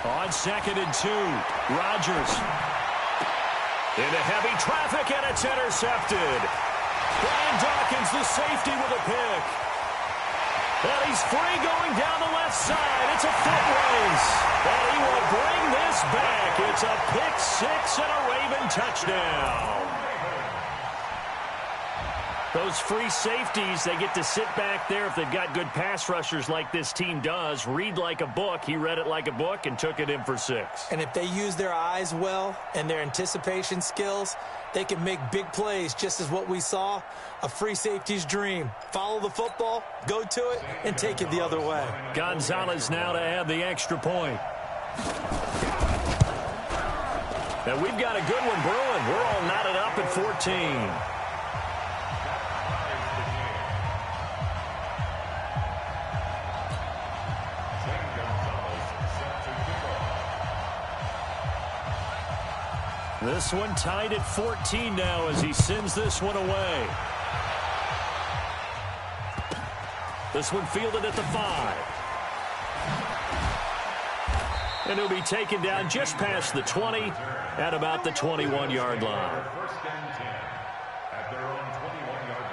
On 2nd and 2, Rodgers into heavy traffic, and it's intercepted. Brian Dawkins, the safety, with a pick. And he's free going down the left side. It's a foot race. And he will bring this back. It's a pick 6 and a Raven touchdown. Those free safeties, they get to sit back there if they've got good pass rushers like this team does. Read like a book. He read it like a book and took it in for 6. And if they use their eyes well and their anticipation skills, they can make big plays, just as what we saw, a free safety's dream. Follow the football, go to it, and take it the other way. Gonzalez now to add the extra point. And we've got a good one brewing. We're all knotted up at 14. This one tied at 14 now as he sends this one away. This one fielded at the 5. And he'll be taken down just past the 20 at about the 21-yard line. First and 10 at their own 21-yard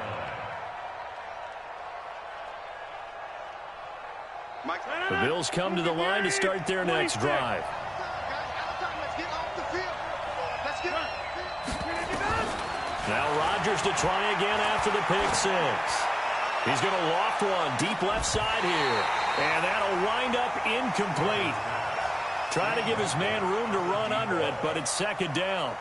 line. The Bills come to the line to start their next drive. Now Rodgers to try again after the pick 6. He's going to loft one deep left side here. And that'll wind up incomplete. Trying to give his man room to run under it, but it's 2nd down.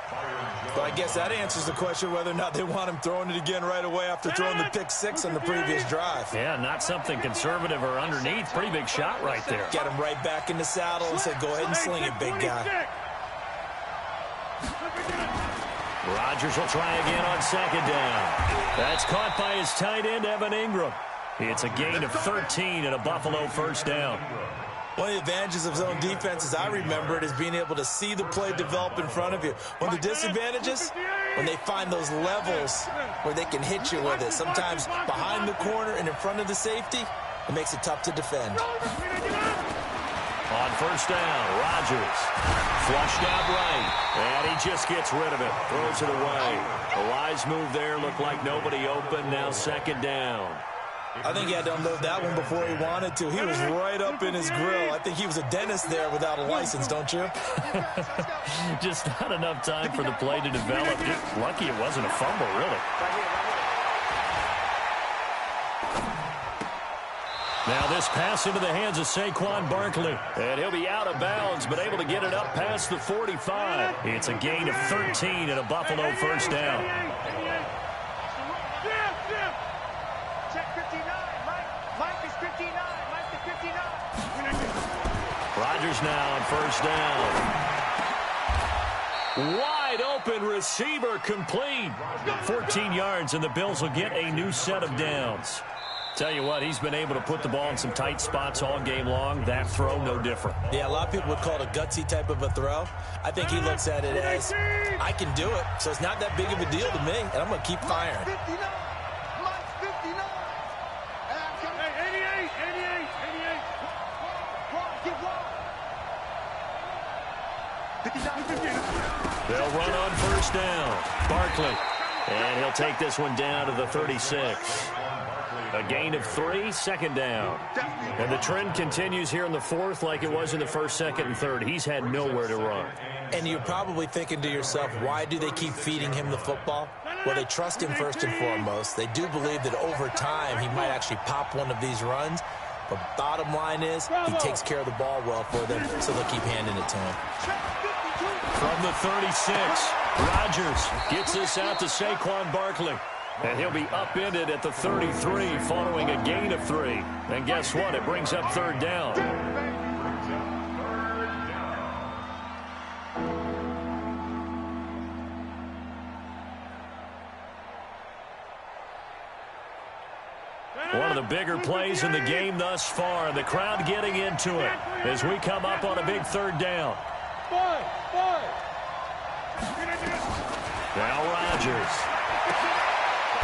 But I guess that answers the question whether or not they want him throwing it again right away after throwing the pick 6 on the previous drive. Yeah, not something conservative or underneath. Pretty big shot right there. Get him right back in the saddle and said, go ahead and sling it, big guy. Rodgers will try again on 2nd down. That's caught by his tight end, Evan Ingram. It's a gain of 13 and a Buffalo first down. One of the advantages of zone defense, as I remember it, is being able to see the play develop in front of you. One of the disadvantages, when they find those levels where they can hit you with it, sometimes behind the corner and in front of the safety, it makes it tough to defend. On first down, Rodgers flushed out right, and he just gets rid of it, throws it away. A wise move there, looked like nobody open, now 2nd down. I think he had to unload that one before he wanted to. He was right up in his grill. I think he was a dentist there without a license, don't you? Just not enough time for the play to develop. Just lucky it wasn't a fumble, really. Now this pass into the hands of Saquon Barkley. And he'll be out of bounds, but able to get it up past the 45. It's a gain of 13 and a Buffalo first down. Check 59. Mike is 59. Mike is 59. Rodgers now on first down. Wide open receiver complete. 14 yards, and the Bills will get a new set of downs. Tell you what, he's been able to put the ball in some tight spots all game long. That throw, no different. Yeah, a lot of people would call it a gutsy type of a throw. I think he looks at it as, I can do it, so it's not that big of a deal to me, and I'm going to keep firing. 59. Mike's 59. Hey, 88. Get one. They'll run on first down. Barkley. And he'll take this one down to the 36. A gain of 3, second down. And the trend continues here in the fourth like it was in the first, second, and third. He's had nowhere to run. And you're probably thinking to yourself, why do they keep feeding him the football? Well, they trust him first and foremost. They do believe that over time he might actually pop one of these runs. But bottom line is he takes care of the ball well for them, so they'll keep handing it to him. From the 36, Rodgers gets this out to Saquon Barkley. And he'll be upended at the 33 following a gain of 3. And guess what? It brings up third down. One of the bigger plays in the game thus far. The crowd getting into it as we come up on a big third down. Now Rodgers.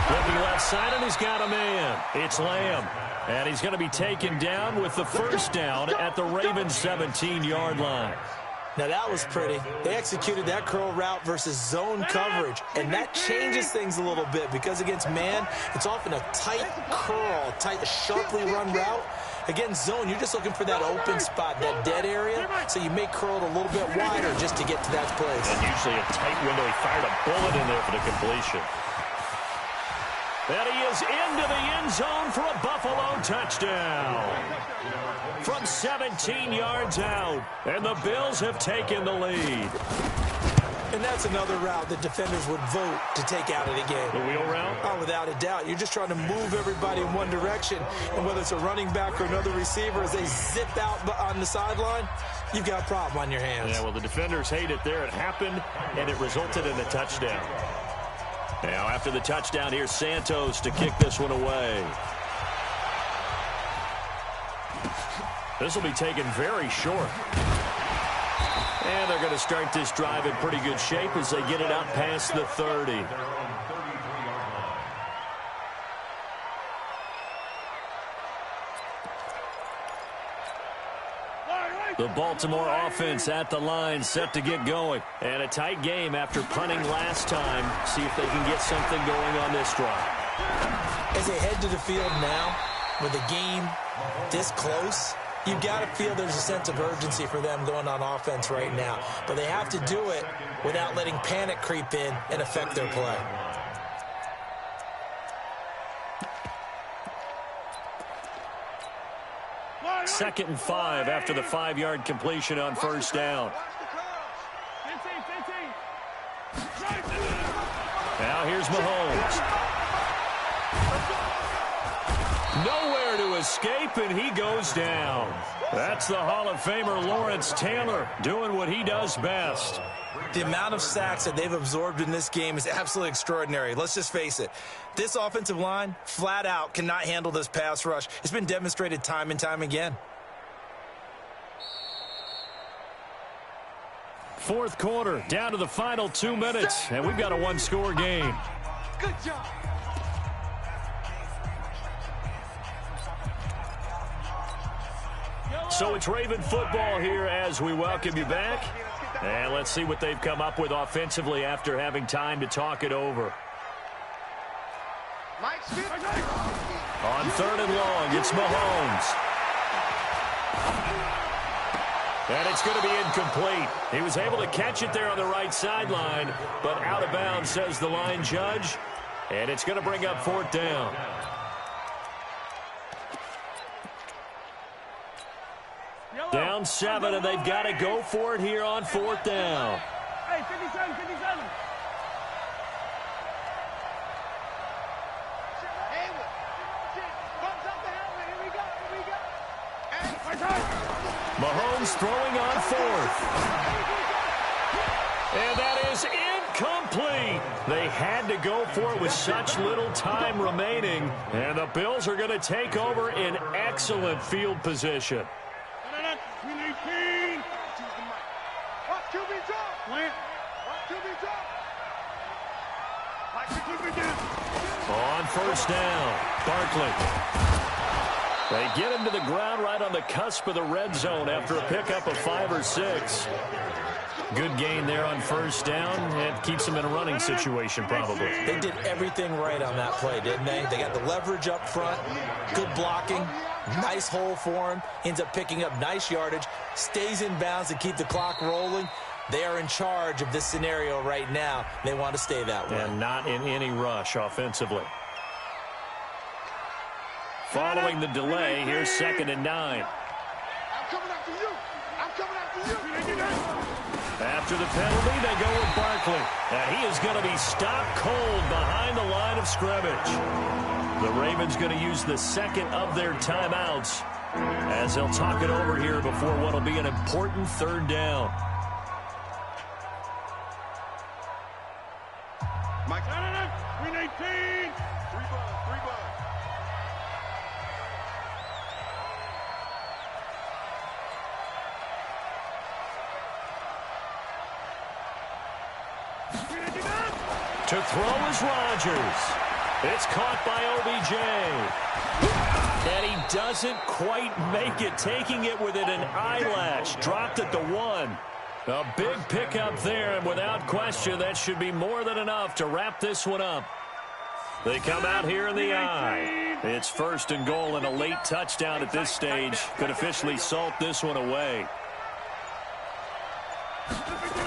Looking left side, and he's got a man. It's Lamb. And he's going to be taken down with the first down at the Ravens' 17-yard line. Now, that was pretty. They executed that curl route versus zone coverage, and that changes things a little bit because against man, it's often a tight curl, tight, sharply run route. Against zone, you're just looking for that open spot, that dead area, so you may curl it a little bit wider just to get to that place. And usually a tight window. He fired a bullet in there for the completion. And he is into the end zone for a Buffalo touchdown. From 17 yards out. And the Bills have taken the lead. And that's another route that defenders would vote to take out of the game. The wheel route? Oh, without a doubt. You're just trying to move everybody in one direction. And whether it's a running back or another receiver, as they zip out on the sideline, you've got a problem on your hands. Yeah, well, the defenders hate it there. It happened, and it resulted in a touchdown. Now, after the touchdown, here's Santos to kick this one away. This will be taken very short. And they're going to start this drive in pretty good shape as they get it out past the 30. The Baltimore offense at the line, set to get going. And a tight game after punting last time. See if they can get something going on this drive. As they head to the field now, with the game this close, you've got to feel there's a sense of urgency for them going on offense right now. But they have to do it without letting panic creep in and affect their play. Second and 5 after the 5-yard completion on first down. Now here's Mahomes. Nowhere to escape, and he goes down. That's the Hall of Famer Lawrence Taylor doing what he does best. The amount of sacks that they've absorbed in this game is absolutely extraordinary. Let's just face it. This offensive line, flat out, cannot handle this pass rush. It's been demonstrated time and time again. Fourth quarter, down to the final 2 minutes, and we've got a one-score game. Good job. So it's Raven football here as we welcome you back. And let's see what they've come up with offensively after having time to talk it over. Mike's 50. On 3rd and long, it's Mahomes. And it's going to be incomplete. He was able to catch it there on the right sideline, but out of bounds, says the line judge. And it's going to bring up 4th down. Down 7, and they've got to go for it here on 4th down. Hey, 57, 57. Mahomes throwing on 4th. And that is incomplete. They had to go for it with such little time remaining. And the Bills are going to take over in excellent field position. On 1st down, Barkley. They get him to the ground right on the cusp of the red zone after a pickup of 5 or 6. Good gain there on 1st down. It keeps them in a running situation probably. They did everything right on that play, didn't they? They got the leverage up front, good blocking, nice hole for him, ends up picking up nice yardage, stays in bounds to keep the clock rolling. They are in charge of this scenario right now. They want to stay that way. And not in any rush offensively. Following the delay, here's 2nd and 9. I'm coming after you. I'm coming after you. After the penalty, they go with Barkley. And he is going to be stopped cold behind the line of scrimmage. The Ravens going to use the 2nd of their timeouts as they'll talk it over here before what will be an important 3rd down. Mike, Green 18. 3 bucks. To throw is Rodgers. It's caught by OBJ. And he doesn't quite make it, taking it within an eyelash. Dropped at the 1. A big pickup there, and without question, that should be more than enough to wrap this one up. They come out here in the eye. It's 1st and goal, and a late touchdown at this stage could officially salt this one away.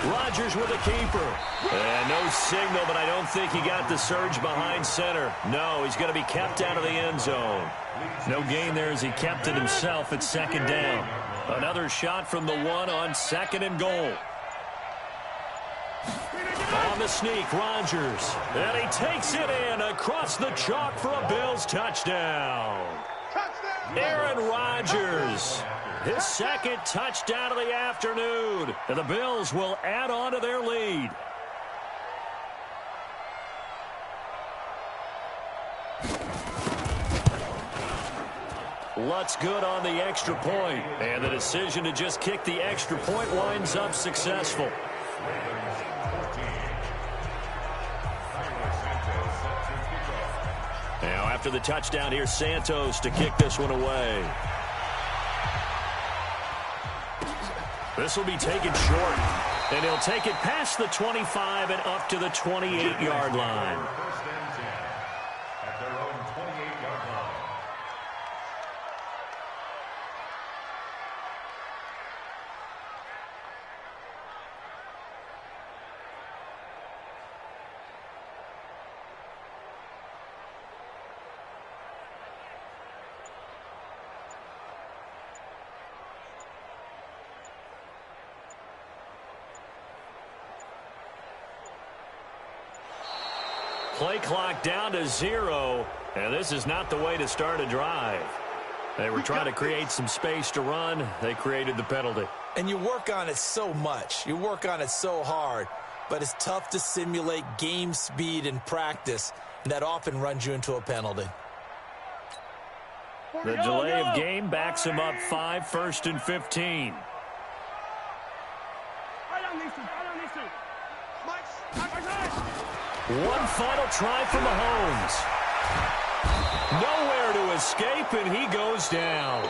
Rodgers with a keeper. And no signal, but I don't think he got the surge behind center. No, he's going to be kept out of the end zone. No gain there as he kept it himself at 2nd down. Another shot from the 1 on 2nd and goal. On the sneak, Rodgers. And he takes it in across the chalk for a Bills touchdown. Aaron Rodgers. His 2nd touchdown of the afternoon. And the Bills will add on to their lead. Lutz good on the extra point. And the decision to just kick the extra point winds up successful. Now after the touchdown, here's Santos to kick this one away. This will be taken short, and he'll take it past the 25 and up to the 28-yard line. At their own 28-yard line. Play clock down to 0, and this is not the way to start a drive. They were trying to create some space to run. They created the penalty. And you work on it so much. You work on it so hard. But it's tough to simulate game speed in practice, and that often runs you into a penalty. The delay of game backs him up 5, 1st and 15. One final try for Mahomes. Nowhere to escape, and he goes down.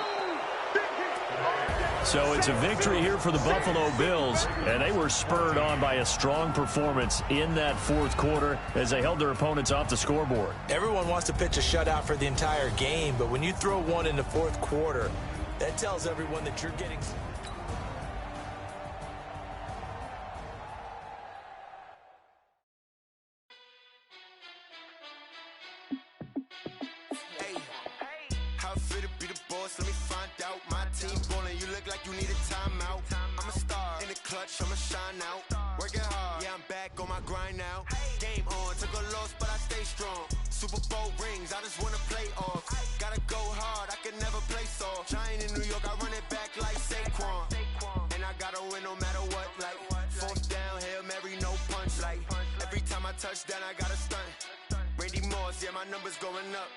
So it's a victory here for the Buffalo Bills, and they were spurred on by a strong performance in that fourth quarter as they held their opponents off the scoreboard. Everyone wants to pitch a shutout for the entire game, but when you throw one in the fourth quarter, that tells everyone that you're getting... I'ma shine out, working hard, yeah, I'm back on my grind now. Game on, took a loss, but I stay strong. Super Bowl rings, I just wanna play off. Gotta go hard, I can never play soft. Giant in New York, I run it back like Saquon. And I gotta win no matter what, like fourth down, Hail Mary, no punch. Like every time I touch down, I gotta stunt. Randy Moss, yeah, my numbers going up.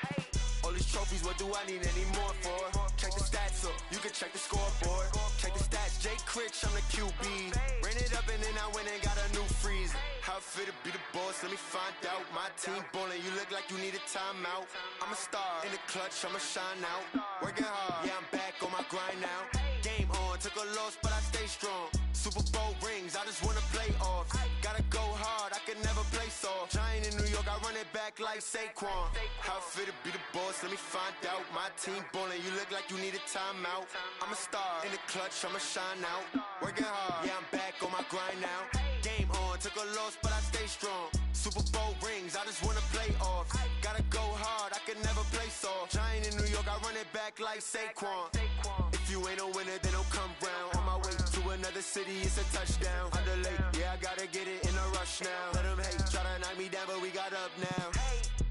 All these trophies, what do I need any more for? Check the stats up, you can check the scoreboard. Check the stats, Jay Critch, I'm the QB. Ran it up and then I went and got a new freeze. How it feel to be the boss, let me find out. My team ballin', you look like you need a timeout. I'm a star, in the clutch, I'ma shine out. Working hard, yeah, I'm back on my grind now. Game on, took a loss, but I stay strong. Super Bowl rings, I just wanna play off. Gotta go hard, I can never play soft. Giant in New York, I run it back like Saquon. How it feel to be the boss, let me find out. My team ballin', you look like you need a timeout. I'm a star, in the clutch, I'ma shine out. Working hard, yeah, I'm back on my grind now. Game on, took a loss, but I stay strong. Super Bowl rings, I just wanna play off. Gotta go hard, I can never play soft. Giant in New York, I run it back like Saquon. If you ain't a winner, then don't come round. On my way to another city, it's a touchdown. Underlay, yeah, I gotta get it in a rush now. Let them hate, try to knock me down, but we got up now.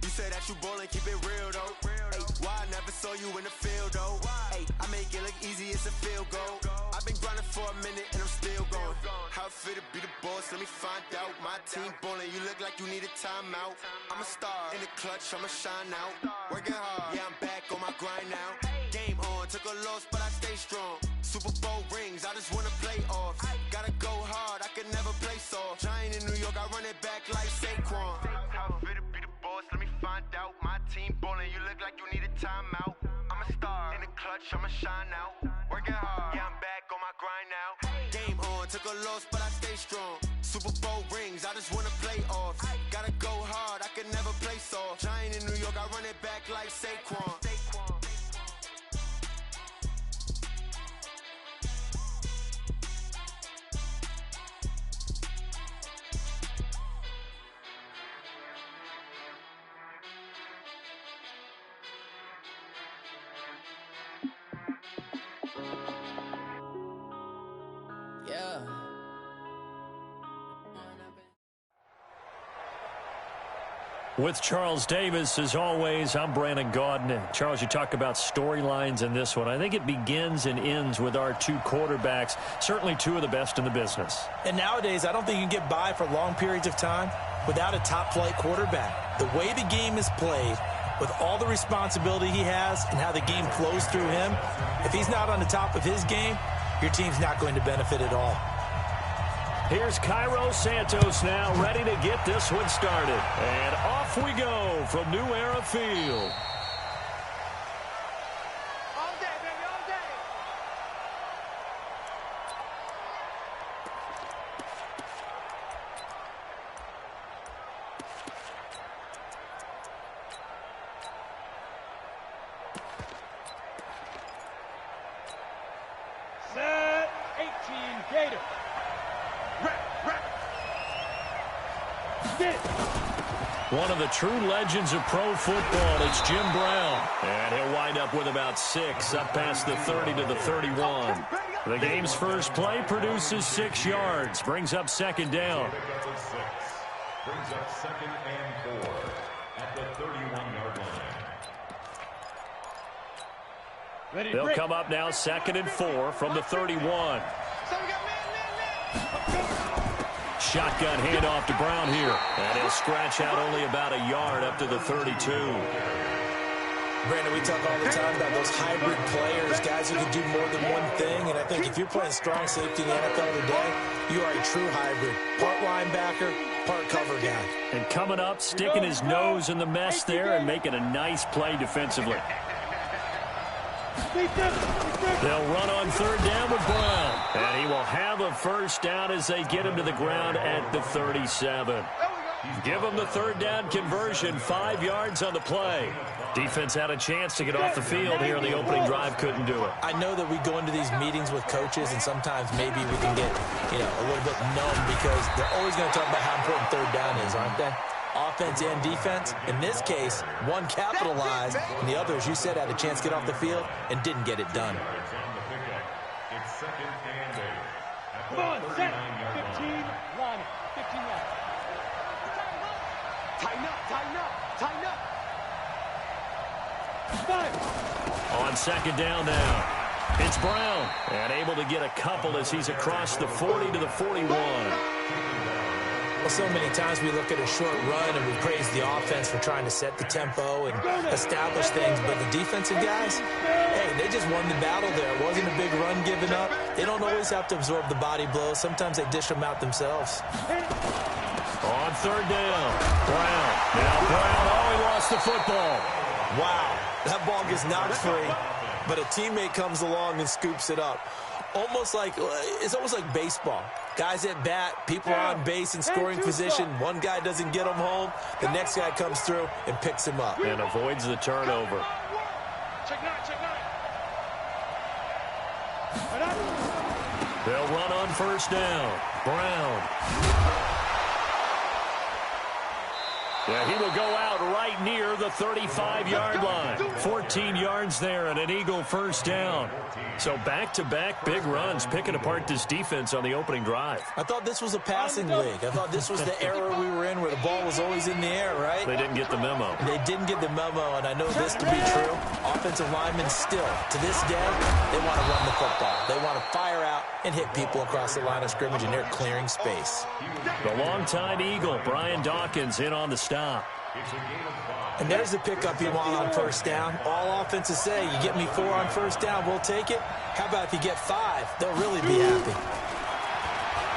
You say that you ballin', keep it real though. Hey, why I never saw you in the field though? Hey, I make it look easy, it's a field goal. I've been grinding for a minute and I'm still going. How it feel to be the boss, let me find out. My team ballin', you look like you need a timeout. I'm a star, in the clutch, I'ma shine out. Working hard, yeah, I'm back on my grind now. Game on, took a loss, but I stay strong. Super Bowl rings, I just wanna play off. Gotta go hard, I can never play soft. Giant in New York, I run it back like Saquon. How it feel to be the boss, let me find out. My team ballin', you look like you need a timeout. I'm a star, in the clutch, I'ma shine out. Working hard, yeah, I'm back on my grind now. Game on, took a loss, but I stay strong. Super Bowl rings, I just wanna play off. Gotta go hard, I can never play soft. Giant in New York, I run it back like Saquon. With Charles Davis, as always, I'm Brandon Gaudin. Charles, you talk about storylines in this one. I think it begins and ends with our two quarterbacks, certainly two of the best in the business. And nowadays, I don't think you can get by for long periods of time without a top-flight quarterback. The way the game is played, with all the responsibility he has and how the game flows through him, if he's not on the top of his game, your team's not going to benefit at all. Here's Cairo Santos now, ready to get this one started. And off we go from New Era Field. All day, baby, all day. Set 18 Gator. One of the true legends of pro football, it's Jim Brown. And he'll wind up with about 6, up past the 30 to the 31. The game's first play produces 6 yards, brings up second down. Brings up second and 4 at the 31-yard line. They'll come up now second and 4 from the 31. Shotgun handoff to Brown here. And he'll scratch out only about a yard up to the 32. Brandon, we talk all the time about those hybrid players, guys who can do more than one thing. And I think if you're playing strong safety in the NFL today, you are a true hybrid. Part linebacker, part cover guy. And coming up, sticking his nose in the mess there and making a nice play defensively. They'll run on third down with Brown. And he will have a first down as they get him to the ground at the 37. Give him the third down conversion, 5 yards on the play. Defense had a chance to get off the field here on the opening drive, couldn't do it. I know that we go into these meetings with coaches, and sometimes maybe we can get, a little bit numb because they're always going to talk about how important third down is, aren't they? Offense and defense. In this case, one capitalized, and the other, as you said, had a chance to get off the field and didn't get it done. It's second and 8. Come on, set. 15, line it. 15 yards. Tighten up, tighten up, tighten up. 5. On second down now, it's Brown. And able to get a couple as he's across the 40 to the 41. Well, so many times we look at a short run and we praise the offense for trying to set the tempo and establish things, but the defensive guys, hey, they just won the battle there. It wasn't a big run given up. They don't always have to absorb the body blows. Sometimes they dish them out themselves. On third down, Brown. Now Brown, he lost the football. Wow, that ball gets knocked free, but a teammate comes along and scoops it up. It's almost like baseball. Guys at bat, people are on base in scoring position. One guy doesn't get him home. The next guy comes through and picks him up. And avoids the turnover. Check nine. They'll run on first down. Brown. Yeah, he will go out right near the 35-yard line. 14 yards there and an Eagle first down. So back-to-back big runs, picking apart this defense on the opening drive. I thought this was a passing league. I thought this was the era we were in where the ball was always in the air, right? They didn't get the memo. They didn't get the memo, and I know this to be true. Offensive linemen still, to this day, they want to run the football. They want to fire out and hit people across the line of scrimmage, and they're clearing space. The longtime Eagle, Brian Dawkins, in on the stop. And there's the pickup you want on first down. All offenses say, you get me 4 on first down, we'll take it. How about if you get 5? They'll really be happy.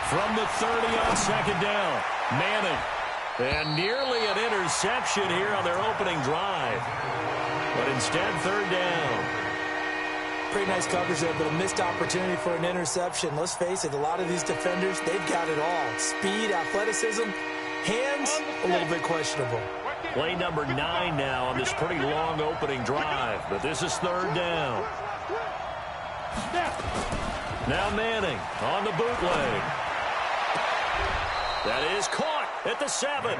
From the 30 on second down, Manning. And nearly an interception here on their opening drive. But instead, third down. Pretty nice coverage there, but a missed opportunity for an interception. Let's face it, a lot of these defenders, they've got it all. Speed, athleticism, hands, a little bit questionable. Play number 9 now on this pretty long opening drive, but this is third down. Now Manning on the bootleg. That is caught at the 7.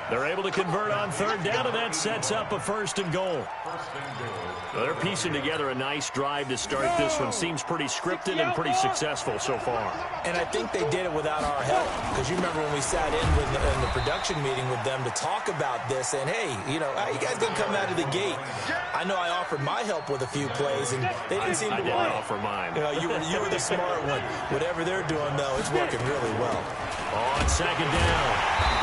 They're able to convert on third down, and that sets up a first and goal. Well, they're piecing together a nice drive to start this one. Seems pretty scripted and pretty successful so far. And I think they did it without our help. Because you remember when we sat in the production meeting with them to talk about this, and hey, how you guys going to come out of the gate? I know I offered my help with a few plays, and they didn't seem to want it. I didn't offer mine. You were the smart one. Whatever they're doing, though, it's working really well. On second down,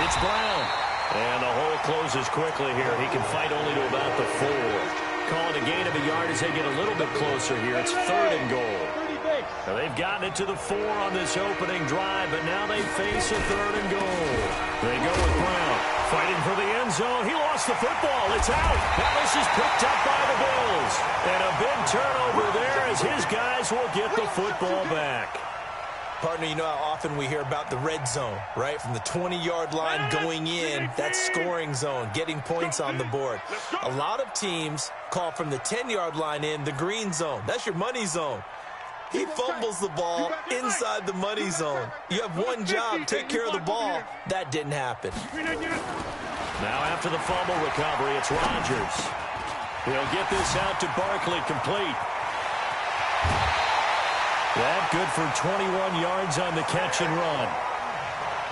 it's Brown. And the hole closes quickly here. He can fight only to about the 4. Calling a gain of a yard as they get a little bit closer here. It's third and goal. Now they've gotten it to the 4 on this opening drive, but now they face a third and goal. They go with Brown. Fighting for the end zone. He lost the football. It's out. Now this is picked up by the Bills. And a big turnover there as his guys will get the football back. Partner, you know how often we hear about the red zone, right? From the 20-yard line going in, that scoring zone, getting points on the board. A lot of teams call from the 10-yard line in the green zone. That's your money zone. He fumbles the ball inside the money zone. You have one job, take care of the ball. That didn't happen. Now after the fumble recovery, it's Rodgers. He'll get this out to Barkley, complete. That good for 21 yards on the catch and run.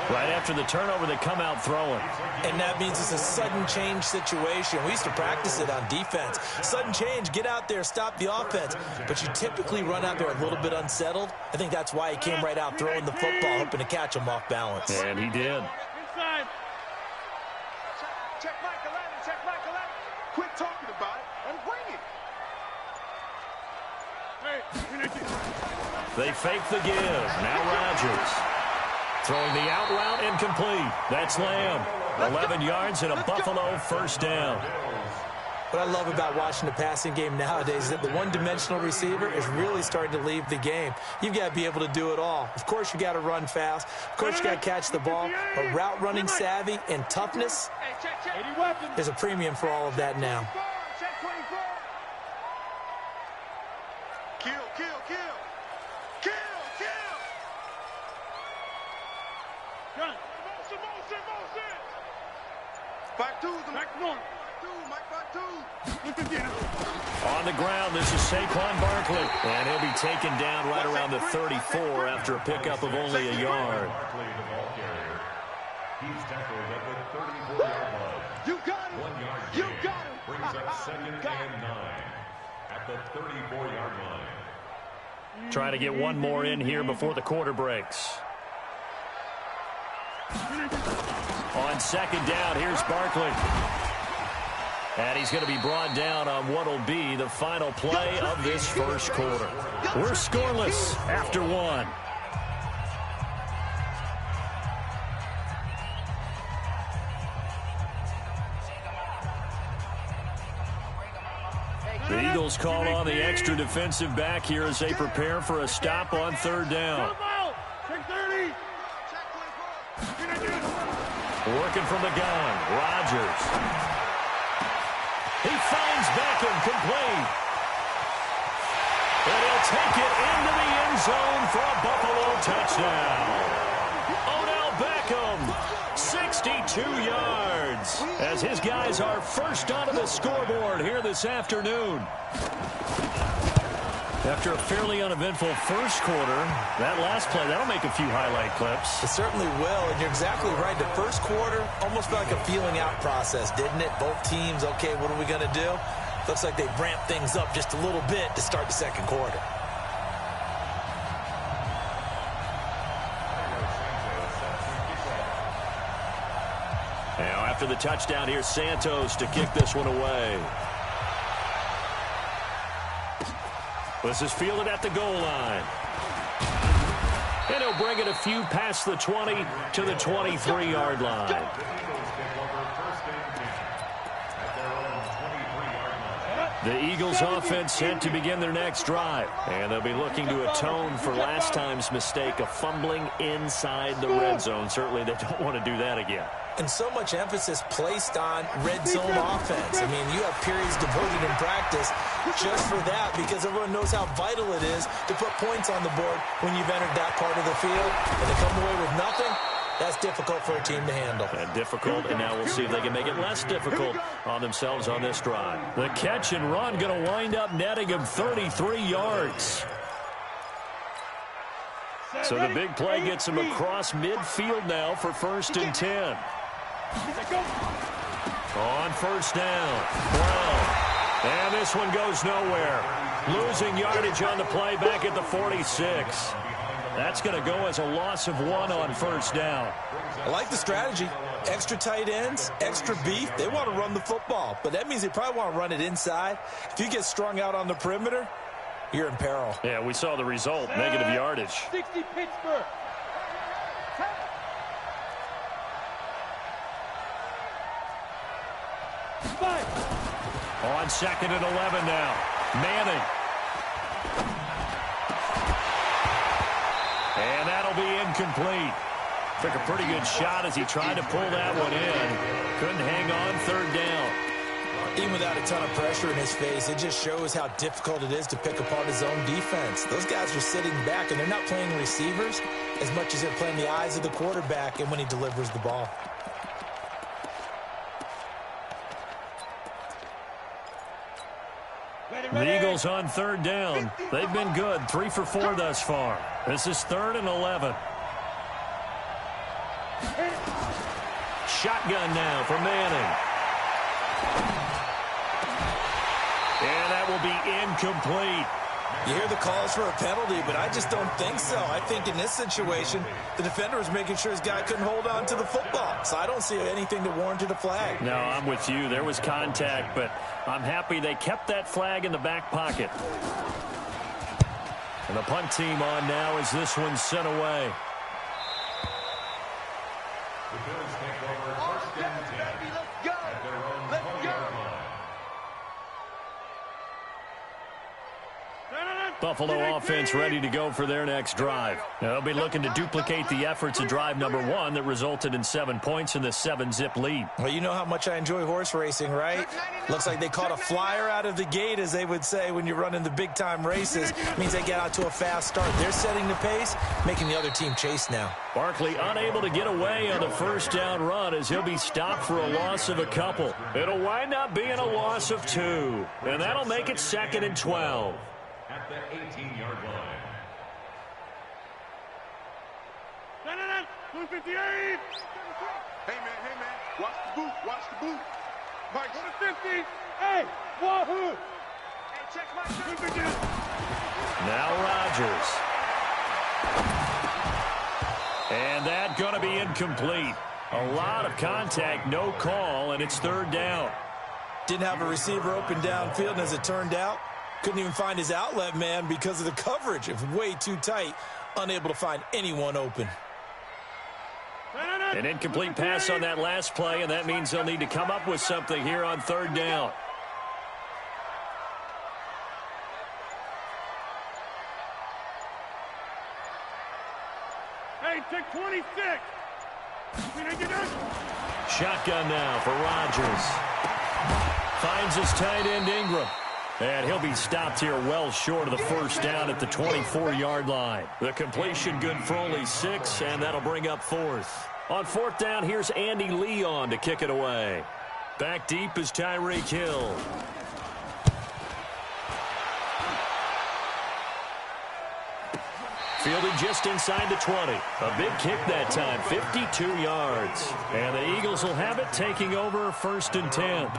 Right after the turnover, they come out throwing. And that means it's a sudden change situation. We used to practice it on defense. Sudden change, get out there, stop the offense. But you typically run out there a little bit unsettled. I think that's why he came right out throwing the football, hoping to catch him off balance. And he did. Inside. Check Michael Allen, check Michael Allen. Quit talking about it and bring it. They fake the give. Now Rodgers. Throwing the out route incomplete. That's Lamb. 11 yards and a Buffalo first down. What I love about watching the passing game nowadays is that the one-dimensional receiver is really starting to leave the game. You've got to be able to do it all. Of course, you got to run fast. Of course, you got to catch the ball. But route running savvy and toughness, there's a premium for all of that now. Kill, kill, kill. Kill, kill. Run. Motion. Back two. Back one. Back two. On the ground, this is Saquon Barkley. And he'll be taken down right around the 34 after a pickup of only a yard. Barkley, the ball carrier. He's tackled at the 34-yard line. You got him. 1 yard You gain. got him. Brings up 2nd and 9 at the 34-yard line. Trying to get one more in here before the quarter breaks. On 2nd down, here's Barkley. And he's going to be brought down on what will be the final play of this first quarter. We're scoreless after one. The Eagles call on the extra defensive back here as they prepare for a stop on 3rd down. Working from the gun, Rodgers. He finds Beckham complete. And he'll take it into the end zone for a Buffalo touchdown. Odell Beckham, 62 yards, as his guys are first onto the scoreboard here this afternoon. After a fairly uneventful first quarter, that last play, that'll make a few highlight clips. It certainly will, and you're exactly right. The first quarter almost felt like a feeling out process, didn't it? Both teams, okay, what are we going to do? Looks like they ramped things up just a little bit to start the second quarter. Now, after the touchdown, here's Santos to kick this one away. This is fielded at the goal line. And he'll bring it a few past the 20 to the 23-yard line. The Eagles offense set to begin their next drive. And they'll be looking to atone for last time's mistake of fumbling inside the red zone. Certainly they don't want to do that again. And so much emphasis placed on red zone offense. I mean, you have periods devoted in practice just for that because everyone knows how vital it is to put points on the board when you've entered that part of the field. And to come away with nothing, that's difficult for a team to handle. Difficult, and now we'll see if they can make it less difficult on themselves on this drive. The catch and run going to wind up netting him 33 yards. So the big play gets him across midfield now for 1st and 10. On 1st down, Brown. And this one goes nowhere. Losing yardage on the play back at the 46. That's going to go as a loss of 1 on 1st down. I like the strategy. Extra tight ends, extra beef. They want to run the football, but that means they probably want to run it inside. If you get strung out on the perimeter, you're in peril. Yeah, we saw the result, negative yardage. 60 Pittsburgh. On 2nd and 11 now. Manning. And that'll be incomplete. Took a pretty good shot as he tried to pull that one in. Couldn't hang on 3rd down. Even without a ton of pressure in his face, it just shows how difficult it is to pick apart his own defense. Those guys are sitting back, and they're not playing receivers as much as they're playing the eyes of the quarterback and when he delivers the ball. The Eagles on 3rd down. They've been good, 3 for 4 thus far. This is 3rd and 11. Shotgun now for Manning. And that will be incomplete. You hear the calls for a penalty, but I just don't think so. I think in this situation, the defender was making sure his guy couldn't hold on to the football. So I don't see anything that warranted a flag. No, I'm with you. There was contact, but I'm happy they kept that flag in the back pocket. And the punt team on now as this one's sent away. The Bills take over 1st and 10 at their own 20-yard line. Buffalo offense ready to go for their next drive. Now, they'll be looking to duplicate the efforts of drive number 1 that resulted in 7 points in the 7-zip lead. Well, you know how much I enjoy horse racing, right? Looks like they caught a flyer out of the gate, as they would say when you're running the big-time races. It means they get out to a fast start. They're setting the pace, making the other team chase now. Barkley unable to get away on the first down run as he'll be stopped for a loss of a couple. It'll wind up being a loss of 2, and that'll make it 2nd and 12. At the 18-yard line. 258. Hey, man. Watch the boot. Mike, go to 50. Hey, wahoo. Hey, check my 250. Now Rodgers. And that going to be incomplete. A lot of contact, no call, and it's 3rd down. Didn't have a receiver open downfield, and as it turned out, couldn't even find his outlet man because of the coverage. It was way too tight, unable to find anyone open. An incomplete pass on that last play, and that means they'll need to come up with something here on 3rd down. Hey, take 26. Shotgun now for Rodgers. Finds his tight end Ingram. And he'll be stopped here well short of the first down at the 24-yard line. The completion good for only 6, and that'll bring up 4th. On 4th down, here's Andy Leon to kick it away. Back deep is Tyreek Hill. Fielded just inside the 20. A big kick that time, 52 yards. And the Eagles will have it, taking over 1st and 10.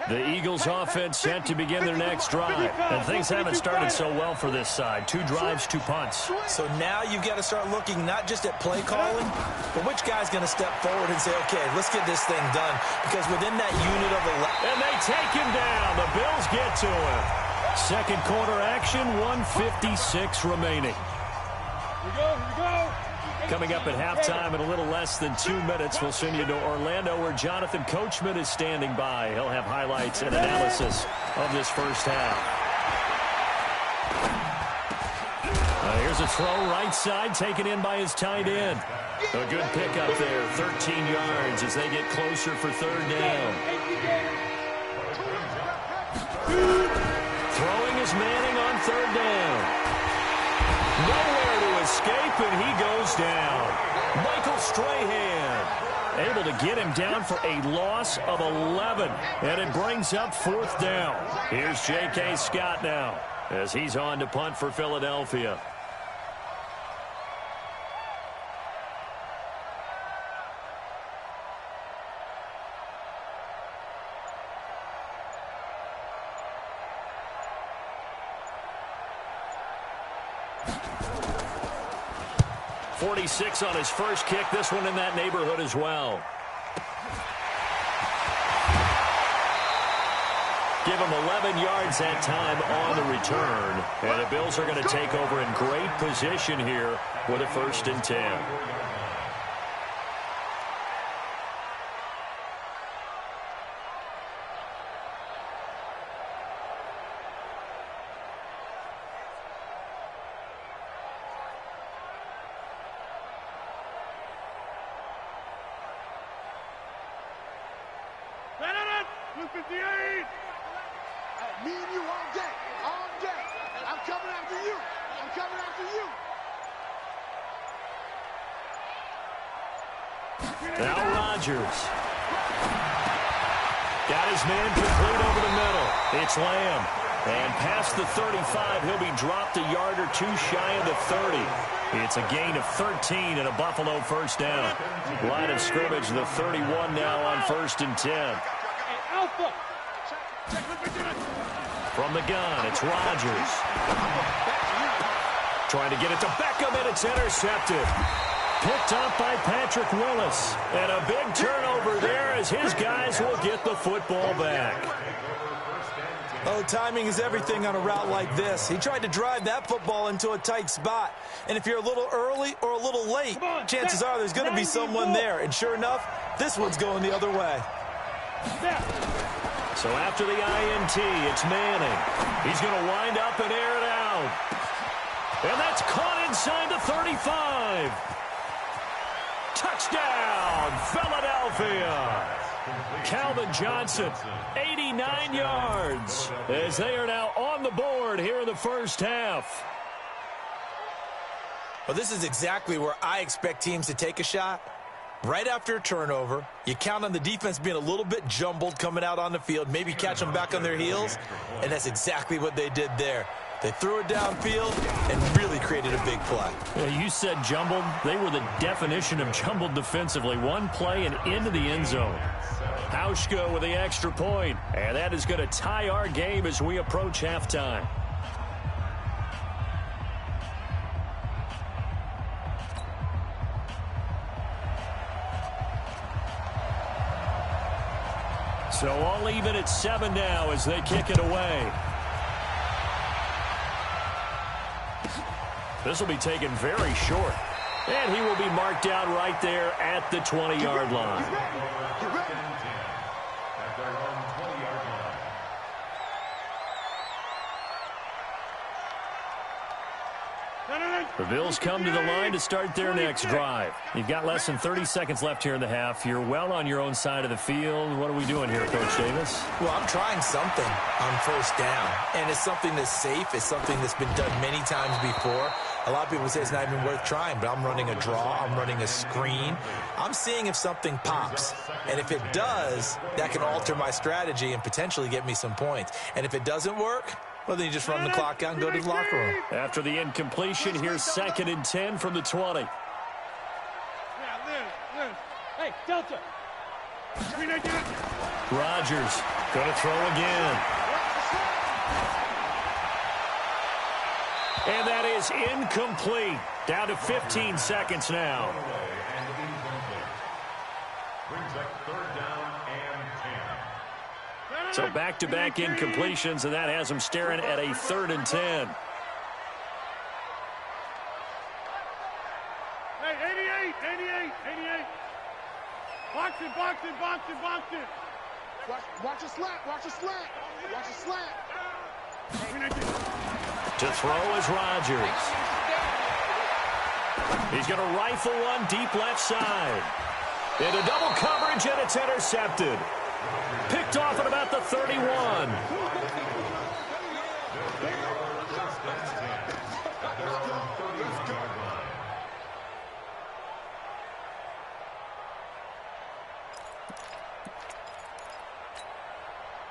The Eagles offense set to begin their next drive. And things haven't started so well for this side. 2 drives, 2 punts. So now you've got to start looking not just at play calling, but which guy's going to step forward and say, okay, let's get this thing done. Because within that unit of 11... And they take him down. The Bills get to him. 2nd quarter action, 1:56 remaining. Here we go. Coming up at halftime in a little less than 2 minutes, we'll send you to Orlando where Jonathan Coachman is standing by. He'll have highlights and analysis of this first half. Here's a throw right side taken in by his tight end. A good pickup there, 13 yards as they get closer for 3rd down. Throwing is Manning on 3rd down. Nowhere to escape, and he goes down. Michael Strahan able to get him down for a loss of 11, and it brings up 4th down. Here's J.K. Scott now as he's on to punt for Philadelphia. .46 on his first kick. This one in that neighborhood as well. Give him 11 yards that time on the return. And the Bills are going to take over in great position here with a 1st and 10. Me and you all day. I'm coming after you. Now Rodgers. Got his man complete over the middle. It's Lamb. And past the 35, he'll be dropped a yard or 2 shy of the 30. It's a gain of 13 and a Buffalo 1st down. Line of scrimmage, the 31 now on 1st and 10. From the gun, it's Rodgers. Trying to get it to Beckham, and it's intercepted. Picked up by Patrick Willis. And a big turnover there as his guys will get the football back. Oh, timing is everything on a route like this. He tried to drive that football into a tight spot. And if you're a little early or a little late, chances are there's going to be someone there. And sure enough, this one's going the other way. So after the INT, it's Manning. He's going to wind up and air it out. And that's caught inside the 35. Touchdown, Philadelphia. Calvin Johnson, 89 yards, as they are now on the board here in the first half. Well, this is exactly where I expect teams to take a shot. Right after a turnover, you count on the defense being a little bit jumbled coming out on the field, maybe catch them back on their heels, and that's exactly what they did there. They threw it downfield and really created a big play. Yeah, you said jumbled. They were the definition of jumbled defensively. One play and into the end zone. Hauschka with the extra point, and that is going to tie our game as we approach halftime. So all even at 7 now as they kick it away. This will be taken very short. And he will be marked out right there at the 20-yard line. The Bills come to the line to start their next drive. You've got less than 30 seconds left here in the half. You're well on your own side of the field. What are we doing here, Coach Davis? Well, I'm trying something on first down, and it's something that's safe. It's something that's been done many times before. A lot of people say it's not even worth trying, but I'm running a draw. I'm running a screen. I'm seeing if something pops, and if it does, that can alter my strategy and potentially get me some points. And if it doesn't work, well, then you just run the clock out and go to the locker room. After the incompletion, here's 2nd and 10 from the 20. Hey, Delta. Rodgers going to throw again. And that is incomplete. Down to 15 seconds now. So back-to-back incompletions, and that has him staring at a 3rd and 10. Hey, 88. Box it. Watch a slant. To throw is Rodgers. He's going to rifle one deep left side. Into double coverage, and it's intercepted. Picked off at about the 31.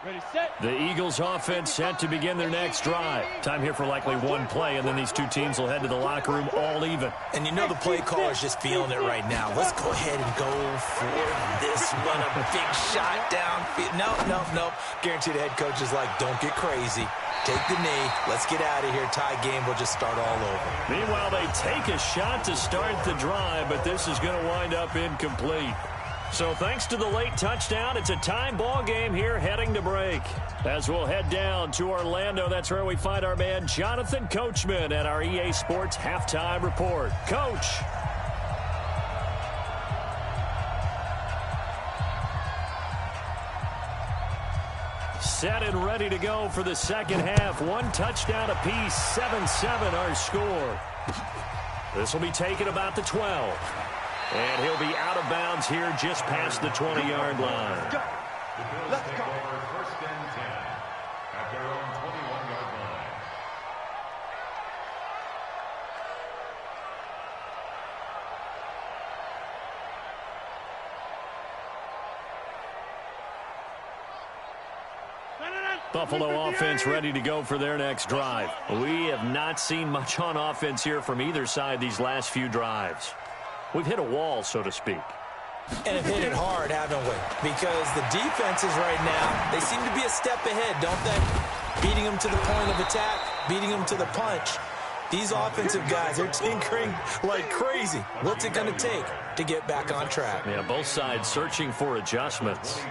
Ready, set. The Eagles offense set to begin their next drive. Time here for likely one play, and then these two teams will head to the locker room all even. And you know the play caller's just feeling it right now. Let's go ahead and go for this one. A big shot downfield. Nope. Guarantee the head coach is like, don't get crazy. Take the knee. Let's get out of here. Tie game. We'll just start all over. Meanwhile, they take a shot to start the drive, but this is going to wind up incomplete. So thanks to the late touchdown, it's a tie ball game here heading to break. As we'll head down to Orlando, that's where we find our man Jonathan Coachman at our EA Sports Halftime Report. Coach. Set and ready to go for the second half. One touchdown apiece, 7-7 our score. This will be taken about the 12. And he'll be out of bounds here just past the 20-yard line. Let's go. First and 10 at their own 21-yard line. Buffalo offense ready to go for their next drive. We have not seen much on offense here from either side these last few drives. We've hit a wall, so to speak. And have hit it hard, haven't we? Because the defenses right now, they seem to be a step ahead, don't they? Beating them to the point of attack, beating them to the punch. These offensive guys are tinkering like crazy. What's it going to take to get back on track? Yeah, both sides searching for adjustments.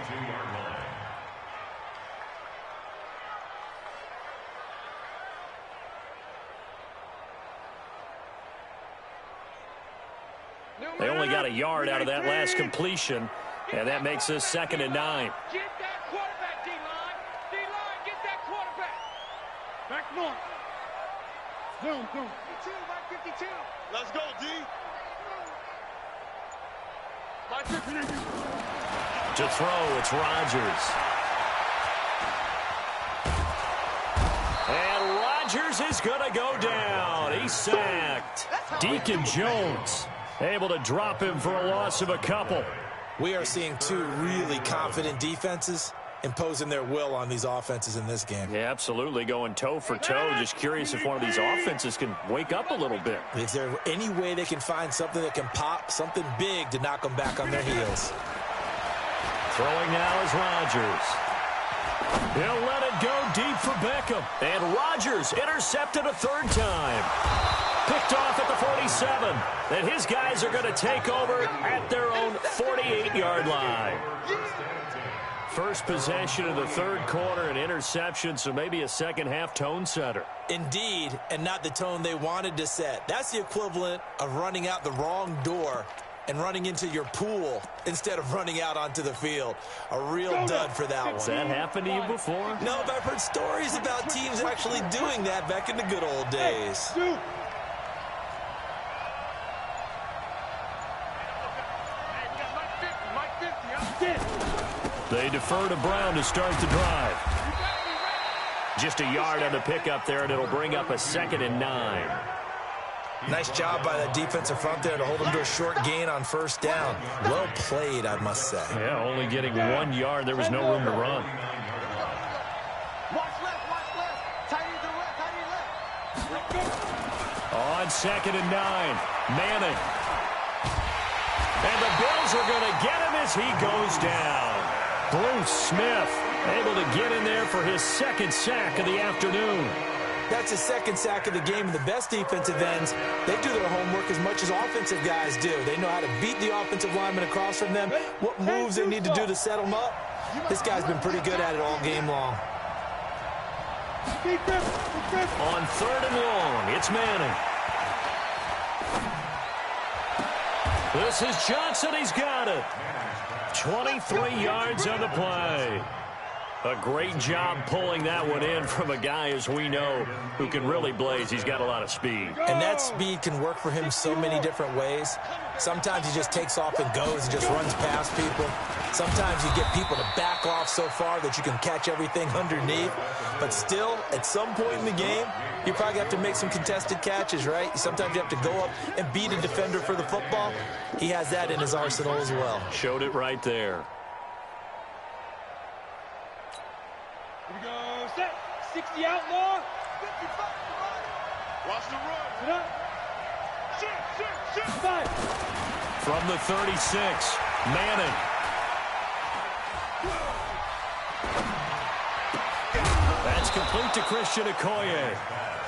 They only got a yard out of that last completion. And that makes this 2nd and 9. Get that quarterback, D-line. D-line, get that quarterback. Back north. Zoom. 52, Mike 52. Let's go, D. Mike 52. To throw, it's Rodgers. And Rodgers is going to go down. He's sacked. Deacon Jones able to drop him for a loss of a couple. We are seeing two really confident defenses imposing their will on these offenses in this game. Yeah, absolutely, going toe for toe. Just curious if one of these offenses can wake up a little bit. Is there any way they can find something that can pop, something big to knock them back on their heels? Throwing now is Rodgers. He'll let it go deep for Beckham. And Rodgers intercepted a 3rd time. Picked off at the 47. And his guys are going to take over at their own 48-yard line. First possession of the 3rd quarter, an interception, so maybe a second-half tone setter. Indeed, and not the tone they wanted to set. That's the equivalent of running out the wrong door and running into your pool instead of running out onto the field. A real dud for that one. Has that happened to you before? No, but I've heard stories about teams actually doing that back in the good old days. They defer to Brown to start the drive. Just a yard on the pickup there, and it'll bring up a 2nd and 9. Nice job by the defensive front there to hold them to a short gain on 1st down. Well played, I must say. Yeah, only getting 1 yard. There was no room to run. Watch left. Tight end left. On 2nd and 9, Manning. And the Bills are going to get him as he goes down. Bruce Smith able to get in there for his 2nd sack of the afternoon. That's his 2nd sack of the game. And the best defensive ends, they do their homework as much as offensive guys do. They know how to beat the offensive lineman across from them, what moves they need to do to set them up. This guy's been pretty good at it all game long. On 3rd and long, it's Manning. This is Johnson. He's got it. 23 yards on the play. A great job pulling that one in from a guy, as we know, who can really blaze. He's got a lot of speed. And that speed can work for him so many different ways. Sometimes he just takes off and goes and just runs past people. Sometimes you get people to back off so far that you can catch everything underneath. But still, at some point in the game, you probably have to make some contested catches, right? Sometimes you have to go up and beat a defender for the football. He has that in his arsenal as well. Showed it right there. Here we go. Set. 60 outlaw. 55. Watch the run. Sit up. Shoot. 5. From the 36, Manning. That's complete to Christian Okoye.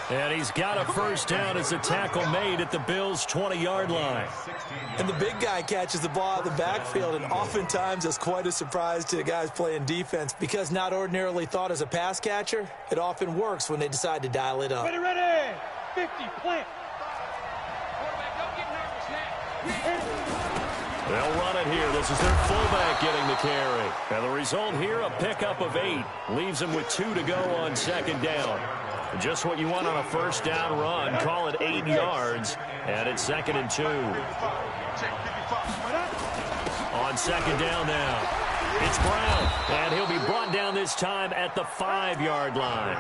And he's got a 1st down as a tackle made at the Bills' 20-yard line. And the big guy catches the ball out of the backfield, and oftentimes it's quite a surprise to the guys playing defense because not ordinarily thought as a pass catcher, it often works when they decide to dial it up. Ready. 50, plant. Quarterback, don't get nervous now. They'll run it here. This is their fullback getting the carry. And the result here, a pickup of 8. Leaves them with 2 to go on 2nd down. Just what you want on a 1st down run. Call it 8 yards. And it's 2nd and 2. On 2nd down now, it's Brown. And he'll be brought down this time at the 5-yard line.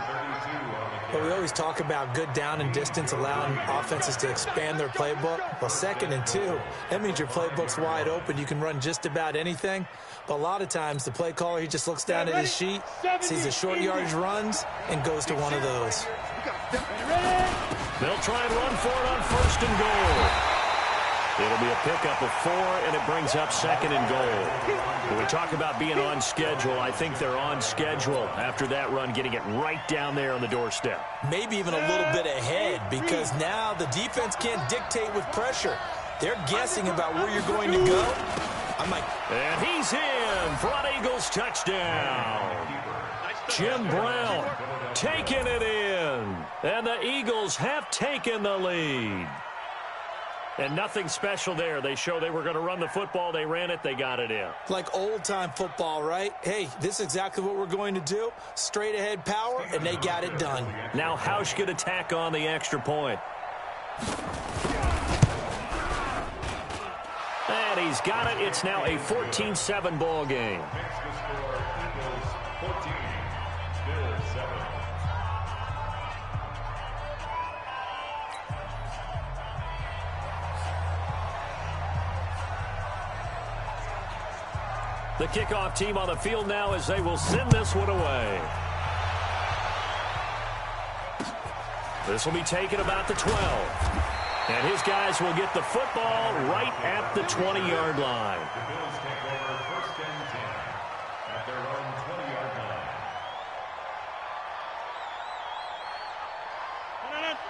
But we always talk about good down and distance, allowing offenses to expand their playbook. Well, 2nd and 2, that means your playbook's wide open. You can run just about anything. But a lot of times, the play caller, he just looks down at his sheet, sees the short yardage runs, and goes to one of those. They'll try and run for it on 1st and goal. It'll be a pickup of 4, and it brings up 2nd and goal. When we talk about being on schedule, I think they're on schedule after that run, getting it right down there on the doorstep. Maybe even a little bit ahead, because now the defense can't dictate with pressure. They're guessing about where you're going to go. And he's in for an Eagles touchdown. Jim Brown taking it in. And the Eagles have taken the lead. And nothing special there. They show they were going to run the football. They ran it. They got it in. Like old-time football, right? Hey, this is exactly what we're going to do. Straight-ahead power, and they got it done. Now Hausch could attack on the extra point. And he's got it. It's now a 14-7 ball game. Makes the score Eagles 14, Bills 7. The kickoff team on the field now as they will send this one away. This will be taken about the 12. And his guys will get the football right at the 20-yard line. The Bills take over 1st and 10 at their own 20-yard line.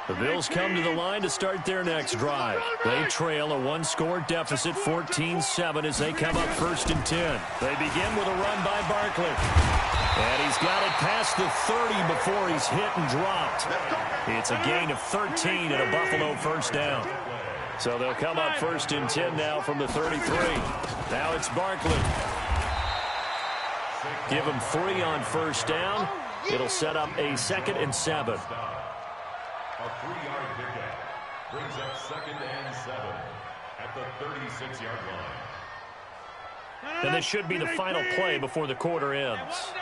The Bills come to the line to start their next drive. They trail a one-score deficit, 14-7, as they come up 1st and 10. They begin with a run by Barkley. And he's got it past the 30 before he's hit and dropped. It's a gain of 13 and a Buffalo first down. So they'll come up 1st and 10 now from the 33. Now it's Barkley. Give him 3 on 1st down. It'll set up a 2nd and 7. A 3-yard pickup brings up 2nd and 7 at the 36-yard line. And this should be the final play before the quarter ends.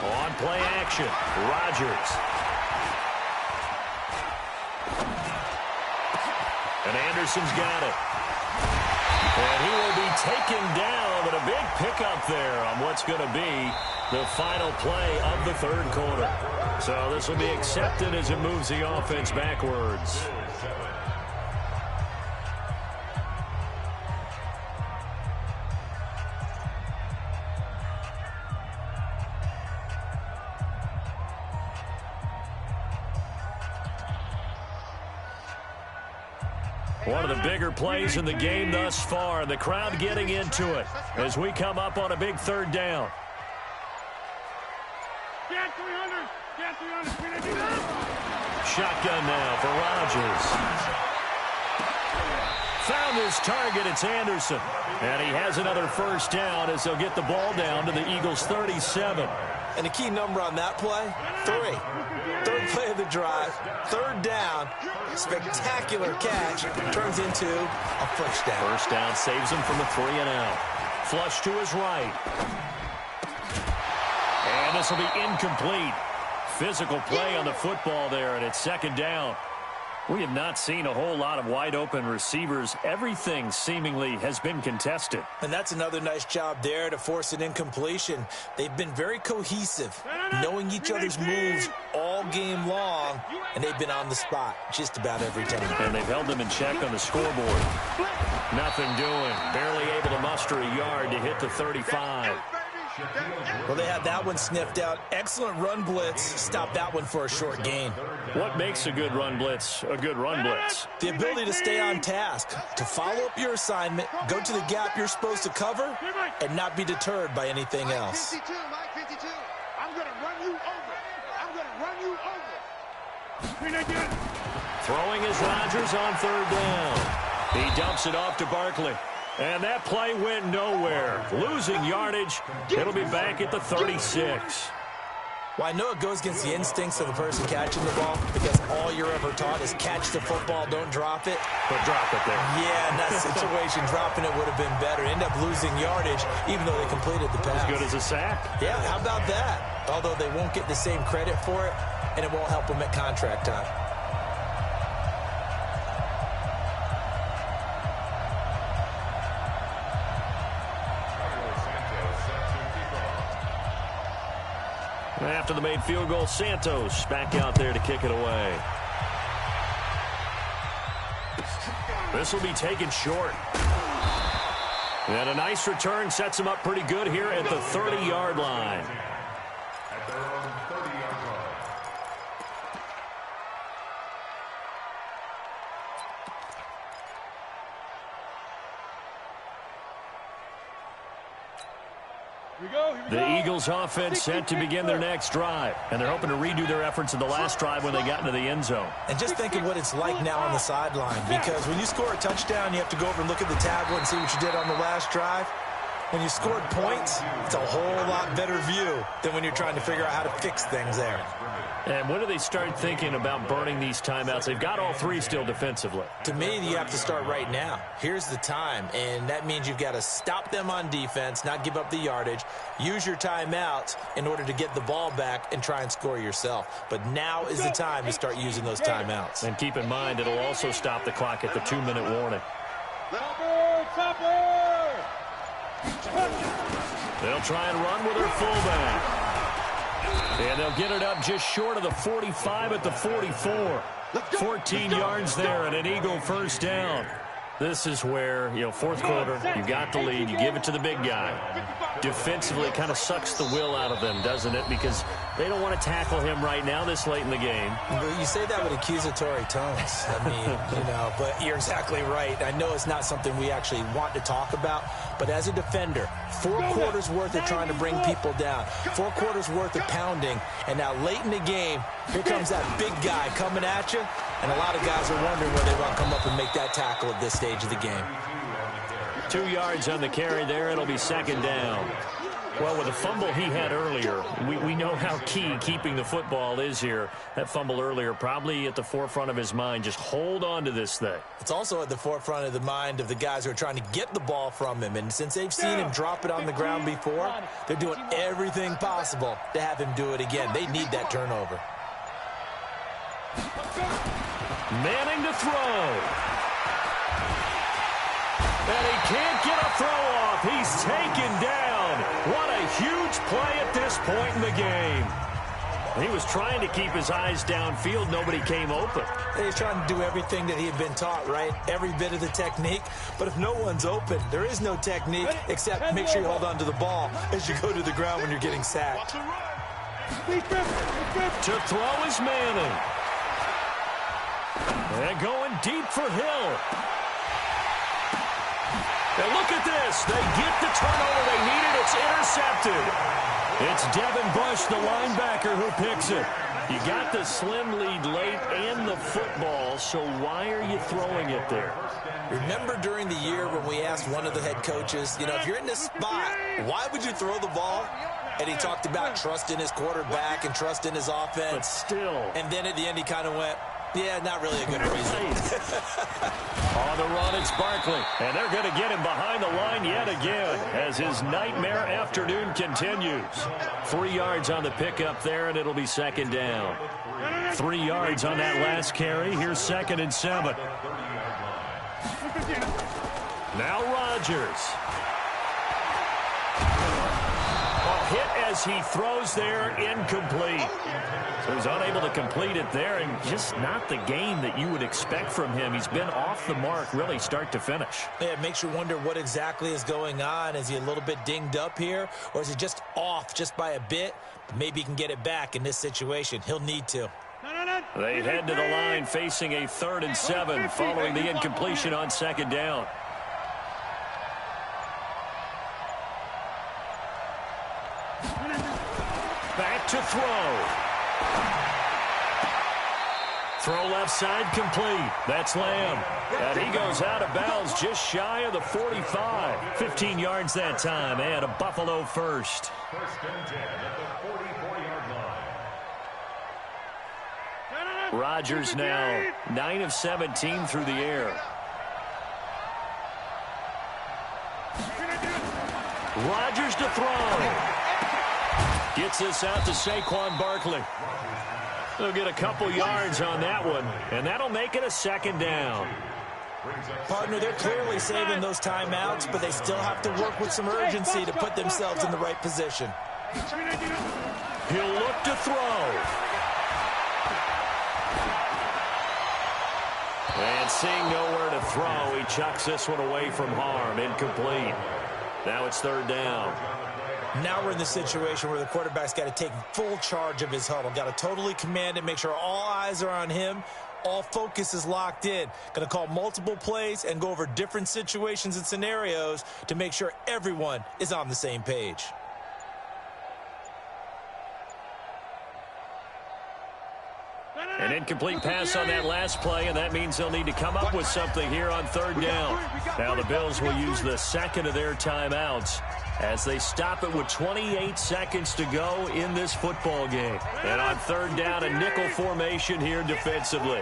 On play action, Rodgers. And Anderson's got it. And he will be taken down, but a big pickup there on what's going to be the final play of the 3rd quarter. So this will be accepted as it moves the offense backwards. One of the bigger plays in the game thus far. The crowd getting into it as we come up on a big 3rd down. Shotgun now for Rodgers. Found his target. It's Anderson. And he has another 1st down as they'll get the ball down to the Eagles' 37. And the key number on that play, 3. 3rd play of the drive, 3rd down, spectacular catch, turns into a first down. First down saves him from the 3 and out. Flush to his right. And this will be incomplete. Physical play on the football there, and it's 2nd down. We have not seen a whole lot of wide-open receivers. Everything seemingly has been contested. And that's another nice job there to force an incompletion. They've been very cohesive, knowing each other's moves all game long, and they've been on the spot just about every time. And they've held them in check on the scoreboard. Nothing doing. Barely able to muster a yard to hit the 35. Well, they had that one sniffed out. Excellent run blitz. Stopped that one for a short gain. What makes a good run blitz a good run blitz? The ability to stay on task, to follow up your assignment, go to the gap you're supposed to cover, and not be deterred by anything else. Mike 52. I'm going to run you over. I'm going to run you over. Throwing is Rodgers on 3rd down. He dumps it off to Barkley. And that play went nowhere. Losing yardage. It'll be back at the 36. Well, I know it goes against the instincts of the person catching the ball because all you're ever taught is catch the football, don't drop it. But drop it there. Yeah, in that situation, dropping it would have been better. End up losing yardage even though they completed the pass. As good as a sack. Yeah, how about that? Although they won't get the same credit for it, and it won't help them at contract time. After the made field goal, Santos back out there to kick it away. This will be taken short. And a nice return sets him up pretty good here at the 30-yard line. At their own 30-yard line. The Eagles offense set to begin their next drive, and they're hoping to redo their efforts in the last drive when they got into the end zone. And just think of what it's like now on the sideline, because when you score a touchdown, you have to go over and look at the tablet and see what you did on the last drive. When you scored points, it's a whole lot better view than when you're trying to figure out how to fix things there. And when do they start thinking about burning these timeouts? They've got all three still defensively. To me, you have to start right now. Here's the time, and that means you've got to stop them on defense, not give up the yardage, use your timeouts in order to get the ball back and try and score yourself. But now is the time to start using those timeouts. And keep in mind, it'll also stop the clock at the 2-minute warning. They'll try and run with their fullback. And they'll get it up just short of the 45 at the 44. 14 yards there and an Eagle first down. This is where, fourth quarter, you got the lead, you give it to the big guy. Defensively, it kind of sucks the will out of them, doesn't it? Because they don't want to tackle him right now this late in the game. You say that with accusatory tones. I mean, but you're exactly right. I know it's not something we actually want to talk about, but as a defender, 4 quarters worth of trying to bring people down, 4 quarters worth of pounding, and now late in the game, here comes that big guy coming at you, and a lot of guys are wondering where they want to come up and make that tackle at this stage of the game. 2 yards on the carry there. It'll be second down. Well, with the fumble he had earlier, we know how key keeping the football is here. That fumble earlier probably at the forefront of his mind. Just hold on to this thing. It's also at the forefront of the mind of the guys who are trying to get the ball from him. And since they've seen him drop it on the ground before, they're doing everything possible to have him do it again. They need that turnover. Manning to throw. And he can't get a throw off. He's taken down. What a huge play at this point in the game. He was trying to keep his eyes downfield. Nobody came open. He's trying to do everything that he had been taught, right? Every bit of the technique. But if no one's open, there is no technique except make sure you hold on to the ball as you go to the ground when you're getting sacked. To throw is Manning. And going deep for Hill. And look at this. They get the turnover they needed. It's intercepted. It's Devin Bush, the linebacker, who picks it. You got the slim lead late and the football, so why are you throwing it there? Remember during the year when we asked one of the head coaches, if you're in this spot, why would you throw the ball? And he talked about trust in his quarterback and trust in his offense. But still. And then at the end he kind of went, yeah, not really a good reason. On the run, it's Barkley. And they're going to get him behind the line yet again as his nightmare afternoon continues. 3 yards on the pickup there, and it'll be second down. 3 yards on that last carry. Here's 2nd and 7. Now Rodgers. Hit as he throws there, incomplete. So he's unable to complete it there, and just not the game that you would expect from him. He's been off the mark really start to finish. Yeah, it makes you wonder what exactly is going on. Is he a little bit dinged up here, or is he just off just by a bit? Maybe he can get it back in this situation. He'll need to. They head to the line facing a 3rd and 7 following the incompletion on 2nd down. Back to throw. Throw left side complete. That's Lamb. And he goes out of bounds just shy of the 45. 15 yards that time and a Buffalo first. First and 10 at the 44-yard line. Rodgers now 9 of 17 through the air. Rodgers to throw. Gets this out to Saquon Barkley. They'll get a couple yards on that one, and that'll make it a 2nd down. Partner, they're clearly saving those timeouts, but they still have to work with some urgency to put themselves in the right position. He'll look to throw. And seeing nowhere to throw, he chucks this one away from harm. Incomplete. Now it's 3rd down. Now we're in the situation where the quarterback's got to take full charge of his huddle. Got to totally command it, make sure all eyes are on him. All focus is locked in. Going to call multiple plays and go over different situations and scenarios to make sure everyone is on the same page. An incomplete pass on that last play, and that means they'll need to come up with something here on third down. Now the Bills will use the second of their timeouts as they stop it with 28 seconds to go in this football game. And on third down, a nickel formation here defensively.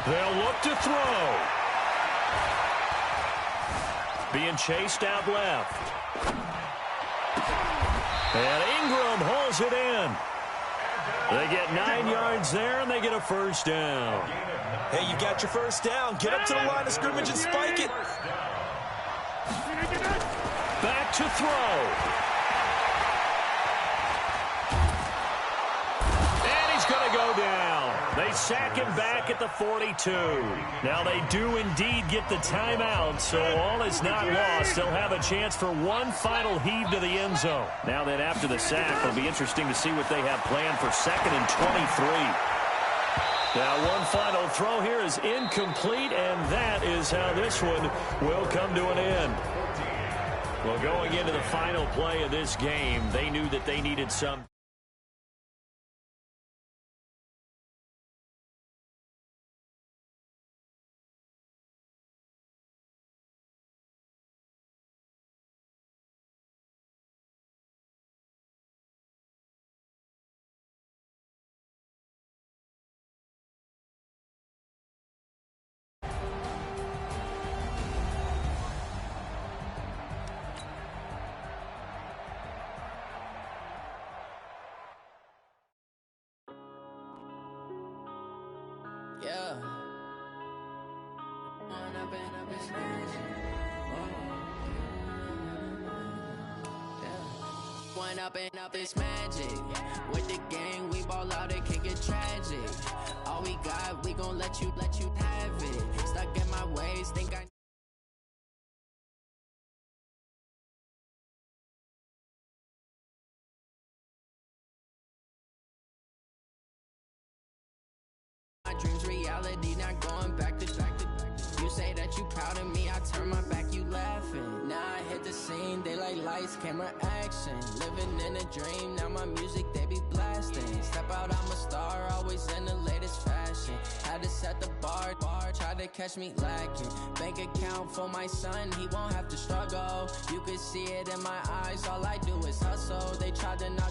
They'll look to throw. Being chased out left. And Ingram hauls it in. They get 9 yards there, and they get a first down. Hey, you got your first down. Get up to the line of scrimmage and spike it. Back to throw. And he's going to go down. They sack him back at the 42. Now they do indeed get the timeout, so all is not lost. They'll have a chance for one final heave to the end zone. Now then, after the sack, it'll be interesting to see what they have planned for 2nd and 23. Now one final throw here is incomplete, and that is how this one will come to an end. Well, going into the final play of this game, they knew that they needed some. Yeah. One up and up is magic. With the gang, we ball out, it can get tragic. All we got, we gon' let you have it. Stuck in my ways, think I my dreams reality, not going back to you say that you proud of me, I turn my back, you laughing. Now I hit the scene, they like lights, camera, action. Living in a dream, now my music, they be blasting. Step out, I'm a star, always in the latest fashion. Had to set the bar, try to catch me lacking. Bank account for my son, he won't have to struggle. You could see it in my eyes, all I do is hustle. They tried to knock